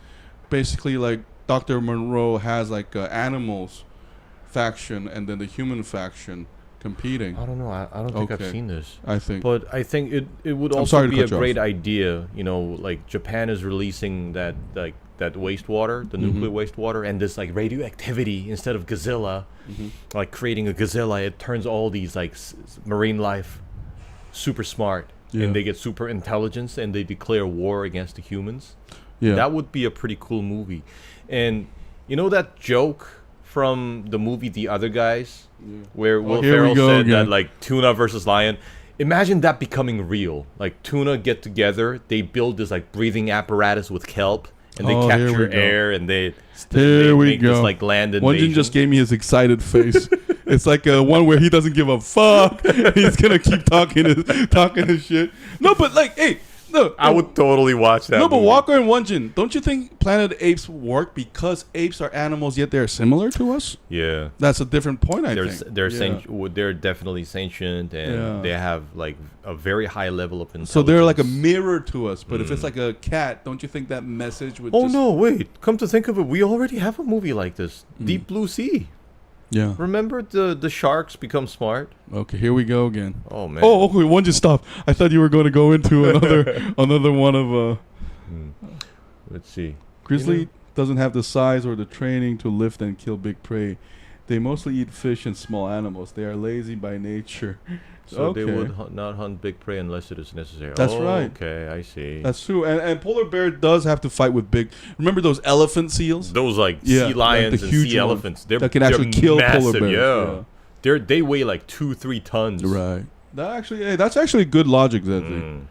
basically like Dr. Monroe, has like animals faction and then the human faction competing. I don't know. I don't think I've seen this. But I think it would also be a great idea. You know, like Japan is releasing that like that wastewater, the nuclear wastewater, and this like radioactivity instead of Godzilla, like creating a Godzilla, it turns all these like marine life super smart, and they get super intelligence, and they declare war against the humans. Yeah, that would be a pretty cool movie. And you know that joke from the movie The Other Guys, where Will Ferrell said that like tuna versus lion. Imagine that becoming real. Like tuna get together, they build this like breathing apparatus with kelp, and they capture air, and they make this like land invasion. Won-Jin just gave me his excited face. It's like one where he doesn't give a fuck. He's gonna keep talking his shit. No, but like, hey. No, I would totally watch that. No, but Walker and Won-Jin, don't you think Planet of the Apes work because apes are animals yet they're similar to us? Yeah, that's a different point. I think they're definitely sentient, and they have like a very high level of intelligence. So they're like a mirror to us. But if it's like a cat, don't you think that message would? Oh no! Wait, come to think of it, we already have a movie like this, Deep Blue Sea. Yeah. Remember the sharks become smart? Okay, here we go again. Oh man. Oh, okay, one just stopped. I thought you were going to go into another one of Let's see. Grizzly doesn't have the size or the training to lift and kill big prey. They mostly eat fish and small animals. They are lazy by nature. So they would not hunt big prey unless it is necessary. That's right. Okay, I see. That's true. And polar bear does have to fight with big. Remember those elephant seals? Those like sea lions and sea elephants. That can actually kill massive, polar bears. Yeah. They weigh like 2-3 tons. Right. That's actually good logic, Zedzi.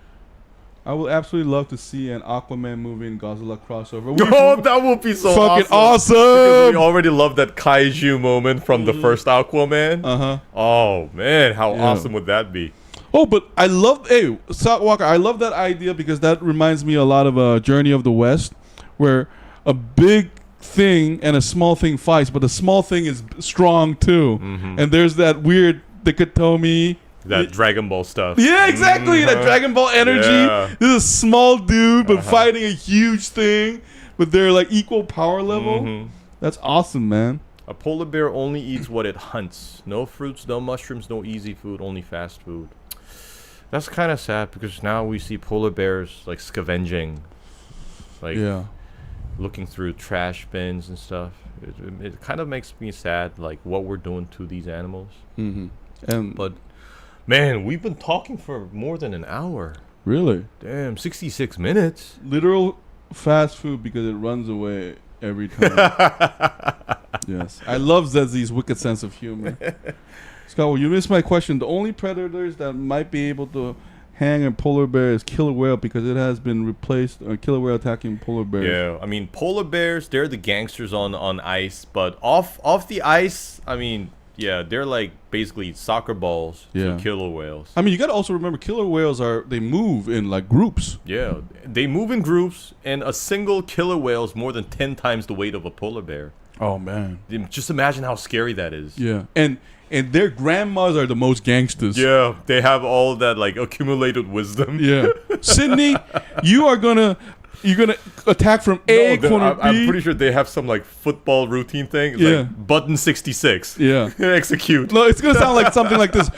I would absolutely love to see an Aquaman movie and Godzilla crossover. That would be so fucking awesome! Because we already love that kaiju moment from the first Aquaman. Oh man, how awesome would that be? Oh, but I love, Walker, I love that idea because that reminds me a lot of Journey of the West, where a big thing and a small thing fights, but the small thing is strong too. And there's that weird dichotomy. That Dragon Ball stuff. Yeah, exactly. That Dragon Ball energy. Yeah. This is a small dude, but fighting a huge thing with their like equal power level. That's awesome, man. A polar bear only eats what it hunts. No fruits, no mushrooms, no easy food, only fast food. That's kind of sad because now we see polar bears like scavenging, like looking through trash bins and stuff. It kind of makes me sad, like what we're doing to these animals. But man, we've been talking for more than an hour. Really? Damn, 66 minutes. Literal fast food because it runs away every time. Yes. I love Zedzi's wicked sense of humor. Scott, well, you missed my question. The only predators that might be able to hang a polar bear is killer whale because it has been replaced, killer whale attacking polar bears. Yeah, I mean, polar bears, they're the gangsters on ice, but off the ice, I mean, yeah, they're like basically soccer balls to killer whales. I mean, you got to also remember killer whales they move in like groups. Yeah, they move in groups, and a single killer whale is more than 10 times the weight of a polar bear. Oh, man. Just imagine how scary that is. Yeah, and their grandmas are the most gangsters. Yeah, they have all that like accumulated wisdom. Yeah. Sydney, you're gonna attack from A, corner B. I'm pretty sure they have some like football routine thing. It's like button 66. Yeah. Execute. No, it's gonna sound like something like this.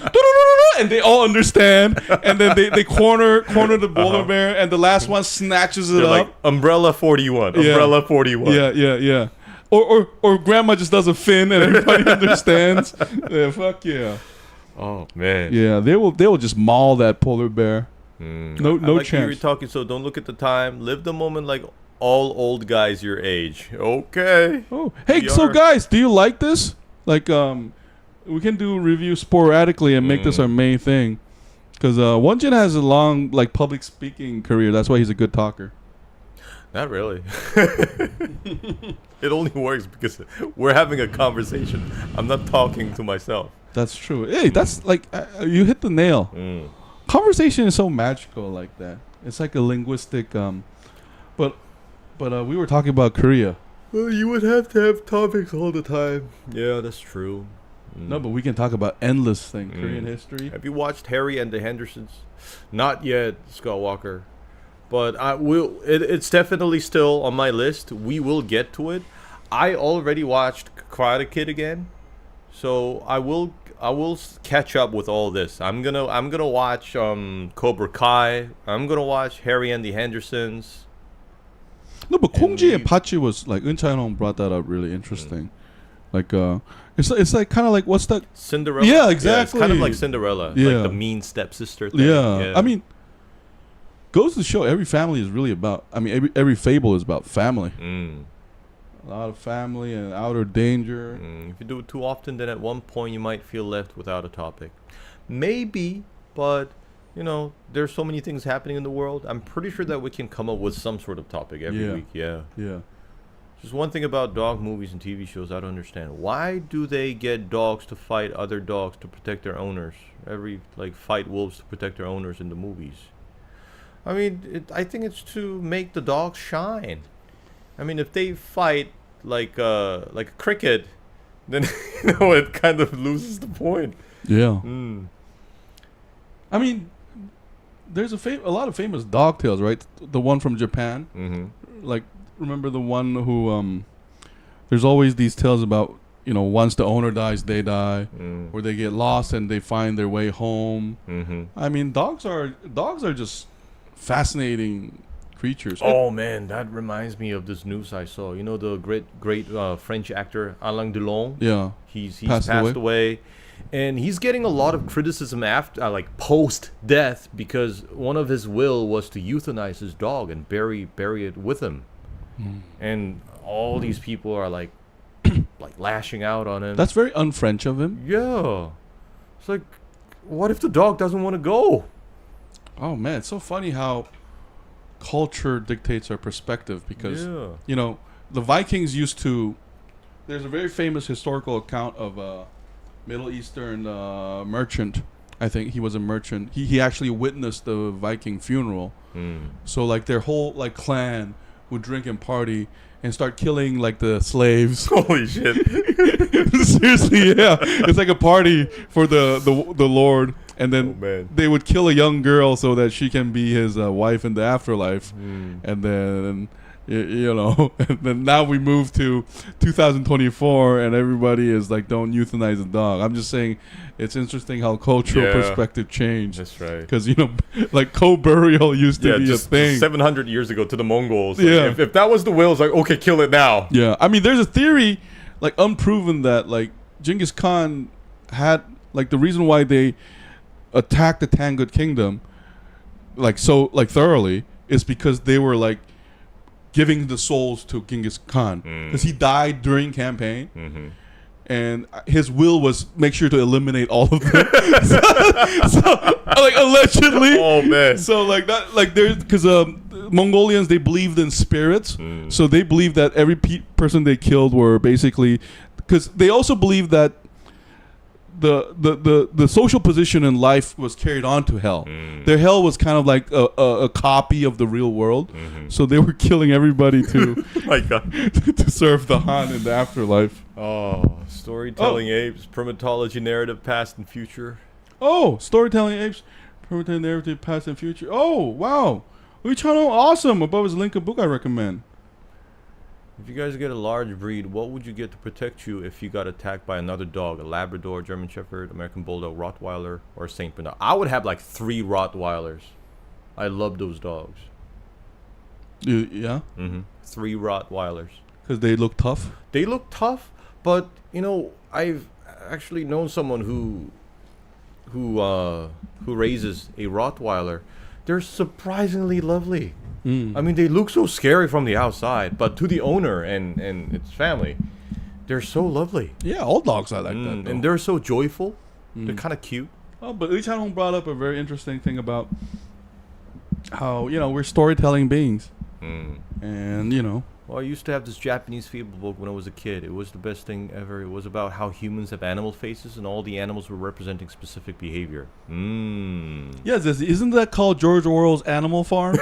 And they all understand. And then they corner the polar bear, and the last one snatches it up. Like umbrella 41. Umbrella 41. Yeah. Or grandma just does a fin and everybody understands. Yeah, fuck yeah. Oh man. Yeah, they will just maul that polar bear. No like chance. You were talking, so don't look at the time. Live the moment like all old guys your age. Okay. Oh, hey, so guys, do you like this? Like, we can do reviews sporadically and make this our main thing. Because Won-Jin has a long like public speaking career. That's why he's a good talker. Not really. It only works because we're having a conversation. I'm not talking to myself. That's true. Hey, that's like you hit the nail. Conversation is so magical like that. It's like a linguistic. But we were talking about Korea. Well, you would have to have topics all the time. Yeah, that's true. No, but we can talk about endless things. Korean history. Have you watched Harry and the Hendersons? Not yet, Scott Walker. But it's definitely still on my list. We will get to it. I already watched Karate Kid again, so I will catch up with all this. I'm gonna watch Cobra Kai. I'm gonna watch Harry and the Hendersons. No, but Kongji and Patji was like Untitled brought that up really interesting. Like it's like kind of like what's that? Cinderella. Yeah, exactly. Yeah, it's kind of like Cinderella, Yeah. like the mean stepsister thing. Yeah. I mean, goes to show every family is really about. I mean, every fable is about family. A lot of family and outer danger. If you do it too often, then at one point you might feel left without a topic. Maybe, but you know, there's so many things happening in the world. I'm pretty sure that we can come up with some sort of topic every week. Yeah. Just one thing about dog movies and TV shows I don't understand. Why do they get dogs to fight other dogs to protect their owners? Fight wolves to protect their owners in the movies. I mean, I think it's to make the dogs shine. I mean, if they fight like a cricket, then it kind of loses the point. Yeah. I mean, there's a lot of famous dog tales, right? The one from Japan. Like, remember the one who there's always these tales about, you know, once the owner dies, they die, or they get lost and they find their way home. I mean, dogs are just fascinating creatures. Oh man, that reminds me of this news I saw. You know the great French actor Alain Delon? Yeah. He's passed away. And he's getting a lot of criticism after post death because one of his will was to euthanize his dog and bury it with him. And all these people are like lashing out on him. That's very un-French of him. Yeah. It's like, what if the dog doesn't want to go? Oh man, it's so funny how culture dictates our perspective because you know, the Vikings used to. There's a very famous historical account of a Middle Eastern merchant. I think he was a merchant. He actually witnessed the Viking funeral. So like their whole clan would drink and party and start killing the slaves. Holy shit! Seriously, yeah. It's like a party for the Lord. And then they would kill a young girl so that she can be his wife in the afterlife. And then, you know, and then now we move to 2024 and everybody is like, don't euthanize a dog. I'm just saying it's interesting how cultural perspective changed. That's right. Because, you know, co-burial used to be a thing. 700 years ago to the Mongols. If that was the will, it's like, okay, kill it now. Yeah. I mean, there's a theory, unproven, that, Genghis Khan had, the reason why they attacked the Tangut Kingdom thoroughly is because they were giving the souls to Genghis Khan because he died during campaign and his will was make sure to eliminate all of them. so allegedly. Oh man. So there's because Mongolians, they believed in spirits, so they believed that every person they killed were basically, because they also believed that the social position in life was carried on to hell. Their hell was kind of like a copy of the real world. So they were killing everybody to my God. to serve the Han in the afterlife. Oh, storytelling apes, primatology narrative, past and future. Oh, storytelling apes, primatology narrative, past and future. Oh, wow. Awesome. Above is a link a book I recommend. If you guys get a large breed, what would you get to protect you if you got attacked by another dog? A Labrador, German Shepherd, American Bulldog, Rottweiler, or Saint Bernard? I would have 3 Rottweilers. I love those dogs. Yeah? 3 Rottweilers. Because they look tough? They look tough, but, you know, I've actually known someone who raises a Rottweiler. They're surprisingly lovely. I mean, they look so scary from the outside, but to the owner and its family, they're so lovely. Yeah, all dogs are like that. And they're so joyful. They're kind of cute. Oh, but Lee Chan-hong brought up a very interesting thing about how, you know, we're storytelling beings. And, you know. Well, I used to have this Japanese fable book when I was a kid. It was the best thing ever. It was about how humans have animal faces and all the animals were representing specific behavior. Yes, isn't that called George Orwell's Animal Farm?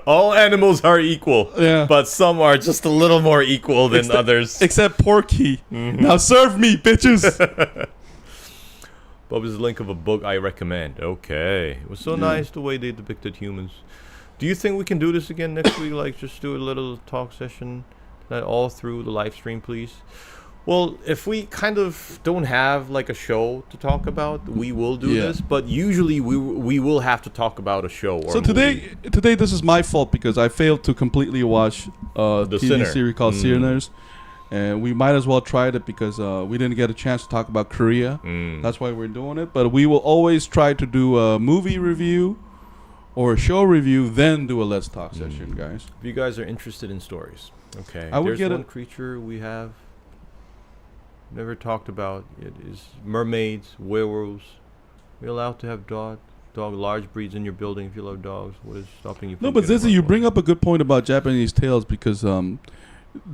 All animals are equal, but some are just a little more equal than others. Except Porky. Now serve me, bitches. Bob is the link of a book I recommend. Okay. It was so nice the way they depicted humans. Do you think we can do this again next week? Just do a little talk session all through the live stream, please? Well, if we kind of don't have like a show to talk about, we will do this. But usually we will have to talk about a show. Or so today this is my fault because I failed to completely watch the TV series called Sinners. And we might as well try it because we didn't get a chance to talk about Korea. That's why we're doing it. But we will always try to do a movie review or a show review, then do a Let's Talk session, guys. If you guys are interested in stories, okay. There's one creature we have never talked about. It is mermaids, werewolves. You're allowed to have dog large breeds in your building if you love dogs. What is stopping you from No, but Zizi, you bring up a good point about Japanese tales because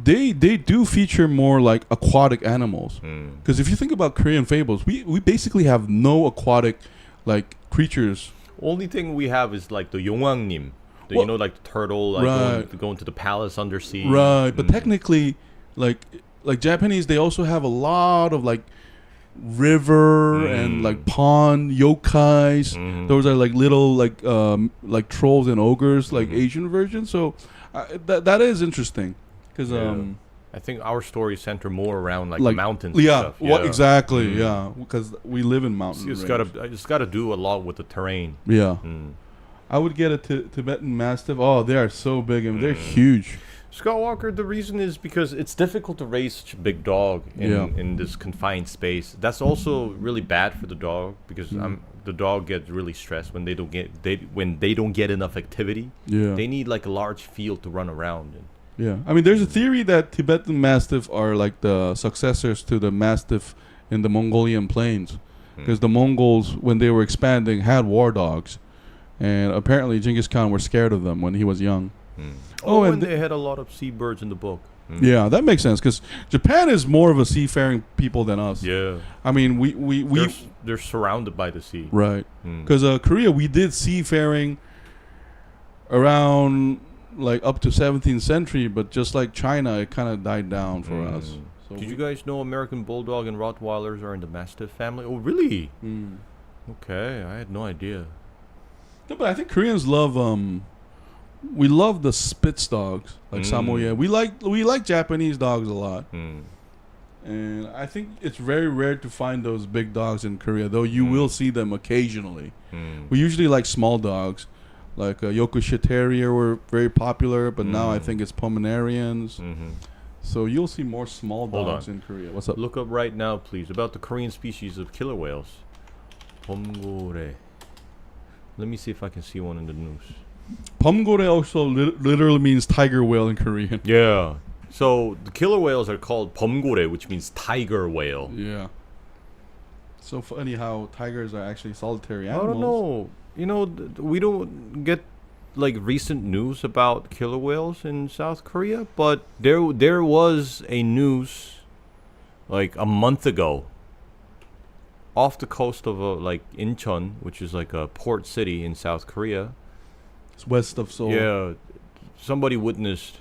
they do feature more like aquatic animals. Because if you think about Korean fables, we basically have no aquatic like creatures. Only thing we have is like the Yongwangnim. You know, like the turtle, like going to the palace undersea. Right, but technically, like Japanese, they also have a lot of like river and like pond yokais. Those are like little like trolls and ogres, like Asian versions. So that is interesting. Because I think our stories center more around like mountains. Yeah, and stuff. Exactly. Yeah, because we live in mountains. It's got to do a lot with the terrain. Yeah, I would get a Tibetan Mastiff. Oh, they are so big and they're huge. Scott Walker, the reason is because it's difficult to raise such a big dog in this confined space. That's also really bad for the dog because the dog gets really stressed when they don't get enough activity. Yeah, they need like a large field to run around in. Yeah, I mean, there's a theory that Tibetan Mastiff are like the successors to the Mastiff in the Mongolian plains, because the Mongols, when they were expanding, had war dogs, and apparently Genghis Khan were scared of them when he was young. And they had a lot of seabirds in the book. Yeah, that makes sense because Japan is more of a seafaring people than us. Yeah, I mean, they're surrounded by the sea, right? Because Korea, we did seafaring around like up to 17th century, but just like China, it kind of died down for us. So did you guys know American Bulldog and Rottweilers are in the Mastiff family? Oh, really? Okay, I had no idea. No, but I think Koreans love we love the Spitz dogs like Samoyed. We like Japanese dogs a lot. And I think it's very rare to find those big dogs in Korea, though you will see them occasionally. We usually like small dogs. Like Yorkshire Terrier were very popular, but now I think it's Pomeranians. So you'll see more small dogs in Korea. What's up? Look up right now, please, about the Korean species of killer whales. Pomgore. Let me see if I can see one in the news. Pomgore also literally means tiger whale in Korean. Yeah. So the killer whales are called pomgore, which means tiger whale. Yeah. So funny how tigers are actually solitary animals. I don't know. You know, we don't get like recent news about killer whales in South Korea, but there was a news like a month ago off the coast of like Incheon, which is like a port city in South Korea. It's west of Seoul. Yeah, somebody witnessed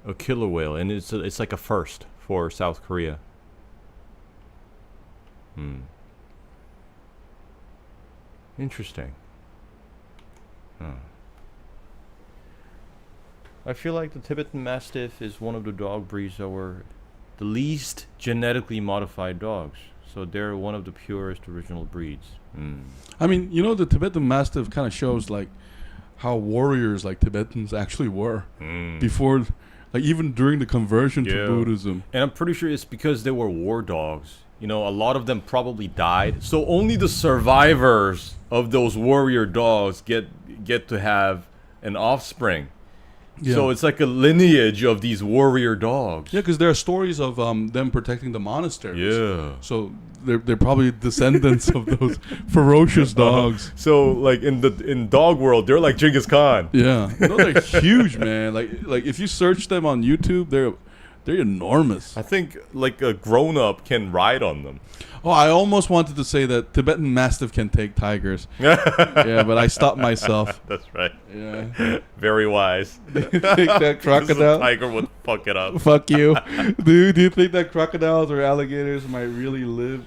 a killer whale, and it's like a first for South Korea. Interesting. I feel like the Tibetan Mastiff is one of the dog breeds that were the least genetically modified dogs. So they're one of the purest original breeds. I mean, you know, the Tibetan Mastiff kind of shows like how warriors like Tibetans actually were before, like even during the conversion to Buddhism. And I'm pretty sure it's because they were war dogs. You know, a lot of them probably died. So only the survivors of those warrior dogs get to have an offspring. Yeah. So it's like a lineage of these warrior dogs. Yeah, because there are stories of them protecting the monasteries. Yeah. So they're probably descendants of those ferocious dogs. So like in dog world, they're like Genghis Khan. Yeah. No, they're huge, man. Like if you search them on YouTube, they're enormous. I think like a grown-up can ride on them. Oh, I almost wanted to say that Tibetan Mastiff can take tigers. Yeah, but I stopped myself. That's right. Yeah. Very wise. Do you think that crocodile... tiger would fuck it up. Fuck you. Do you think that crocodiles or alligators might really live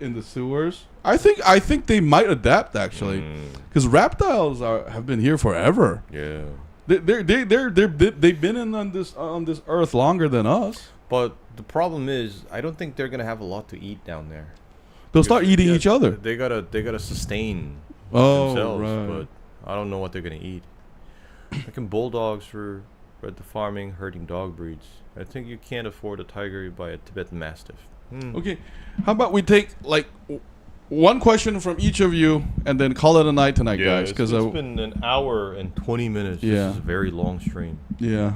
in the sewers? I think they might adapt, actually. Because reptiles have been here forever. Yeah. They've been on this earth longer than us. But the problem is, I don't think they're gonna have a lot to eat down there. They'll start eating each other. They gotta sustain Oh, themselves, right. but I don't know what they're gonna eat. Like bulldogs for the farming, herding dog breeds. I think you can't afford a tiger, you buy a Tibetan Mastiff. Okay, how about we take like one question from each of you and then call it a night tonight, guys? Because it's been an hour and 20 minutes. Yeah. This is a very long stream. Yeah,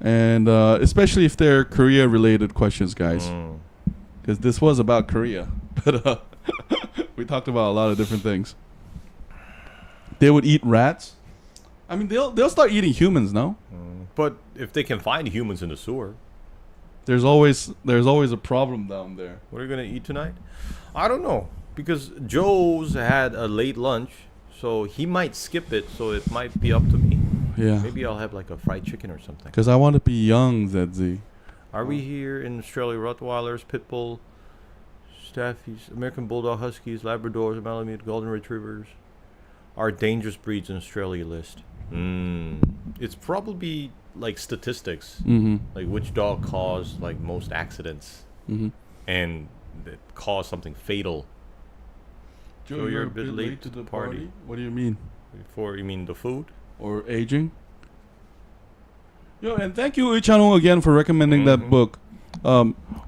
and especially if they're Korea-related questions, guys, because this was about Korea, but we talked about a lot of different things. They would eat rats. I mean, they'll start eating humans now. But if they can find humans in the sewer, There's always a problem down there. what are you gonna eat tonight? I don't know, because Joe's had a late lunch, so he might skip it. So it might be up to me. Yeah, Maybe I'll have like a fried chicken or something. because I want to be young, ZZ. Are we here in Australia? Rottweilers, Pit Bull, Staffies, American Bulldog, Huskies, Labradors, Malamutes, Golden Retrievers are dangerous breeds in Australia list. It's probably like statistics, Mm-hmm. like which dog caused like most accidents Mm-hmm. and that caused something fatal. Joe, you're a bit late to the party. What do you mean? Before you mean the food? Or aging? Yo, and thank you, Ichano, again for recommending that book.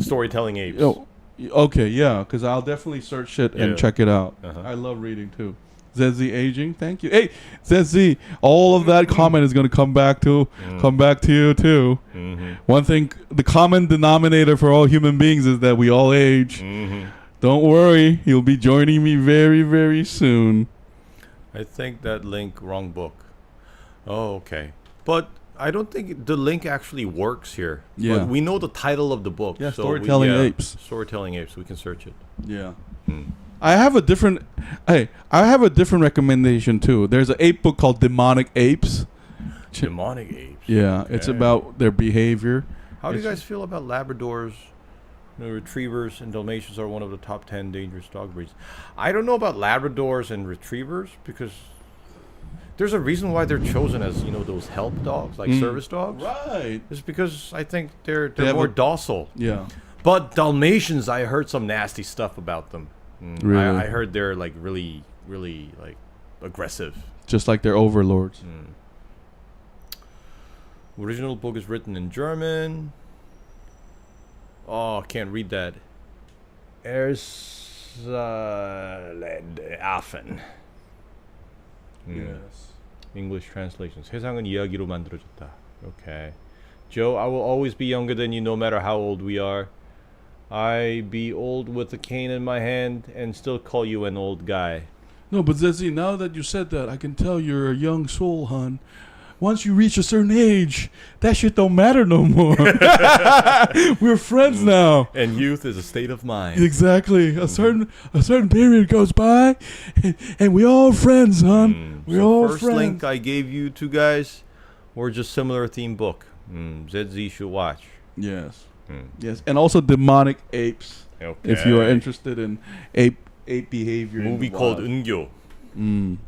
Storytelling apes. Yo, okay, yeah, because I'll definitely search it and Yeah. check it out. Uh-huh. I love reading too. ZZ aging, thank you. Hey, ZZ, all of that comment is going to come back to you too. One thing, the common denominator for all human beings is that we all age. Don't worry, you'll be joining me very, very soon. I think that link wrong book. Oh, okay. But I don't think the link actually works here. Yeah. But we know the title of the book. Yeah, so Storytelling Apes. Storytelling Apes. We can search it. Yeah. I have a different recommendation too. There's an ape book called Demonic Apes. Demonic apes. Yeah, it's Okay. about their behavior. How do you guys feel about Labradors? Retrievers and Dalmatians are one of the top 10 dangerous dog breeds. I don't know about Labradors and Retrievers because there's a reason why they're chosen as, those help dogs, like service dogs. Right. It's because I think they're They have more a- docile. Yeah. But Dalmatians, I heard some nasty stuff about them. Really? I heard they're like really, really like aggressive. Just like their overlords. Original book is written in German. Oh, I can't read that. Affen. Yes. English translation. 세상은 이야기로 만들어졌다. Okay. Joe, I will always be younger than you no matter how old we are. I be old with a cane in my hand and still call you an old guy. No, but Zezzy, now that you said that, I can tell you're a young soul, hon. Once you reach a certain age, that shit don't matter no more. We're friends now. And youth is a state of mind. Exactly. A certain period goes by, and we all friends, hon. We're all first friends. link I gave you two guys were just similar theme book. ZZ should watch. Yes. Yes, and also Demonic Apes. Okay. If you are interested in ape behavior. in Movie the called wild. Eungyo.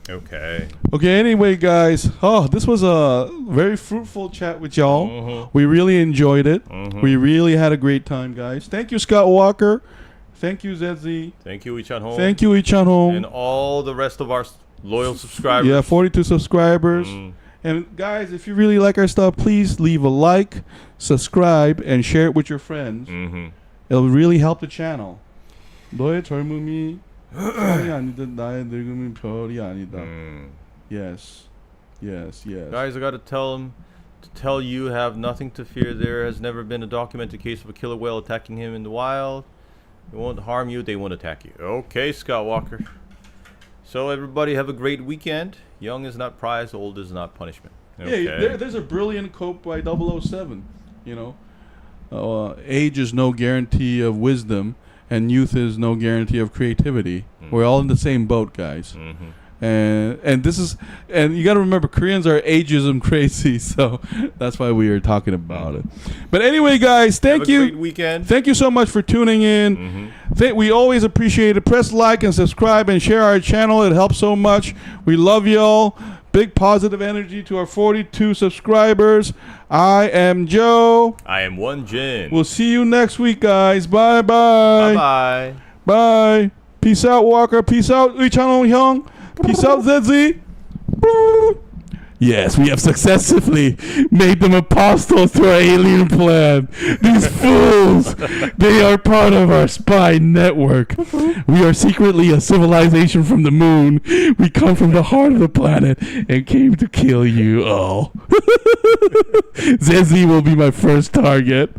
Okay. Okay, anyway, guys. Oh, this was a very fruitful chat with y'all. We really enjoyed it. We really had a great time, guys. Thank you, Scott Walker. Thank you, ZZ. Thank you, Ichan Hong. Thank you, Ichan Hong. And all the rest of our loyal subscribers. Yeah, 42 subscribers. And guys, if you really like our stuff, please leave a like, subscribe, and share it with your friends. It'll really help the channel. 너의 젊음이 별이 아니듯 나의 늙음이 별이 아니다. Yes. Yes, yes. Guys, I gotta tell you have nothing to fear. There has never been a documented case of a killer whale attacking him in the wild. They won't harm you, they won't attack you. Okay, Scott Walker. So everybody have a great weekend. Young is not prize, old is not punishment. Okay. Yeah, there's a brilliant quote by 007. Age is no guarantee of wisdom, and youth is no guarantee of creativity. We're all in the same boat, guys. And this is, and you got to remember, Koreans are ageism crazy, so that's why we are talking about it. But anyway, guys, thank you. Have a great weekend. Thank you so much for tuning in. We always appreciate it. Press like and subscribe and share our channel. It helps so much. We love y'all. Big positive energy to our 42 subscribers. I am Joe. I am Won-Jin. We'll see you next week, guys. Bye-bye. Bye-bye. Bye. Peace out, Walker. Peace out, Heung. Peace out, ZZ. Yes, we have successfully made them apostles to our alien plan. These fools, they are part of our spy network. We are secretly a civilization from the moon. We come from the heart of the planet and came to kill you all. ZZ will be my first target.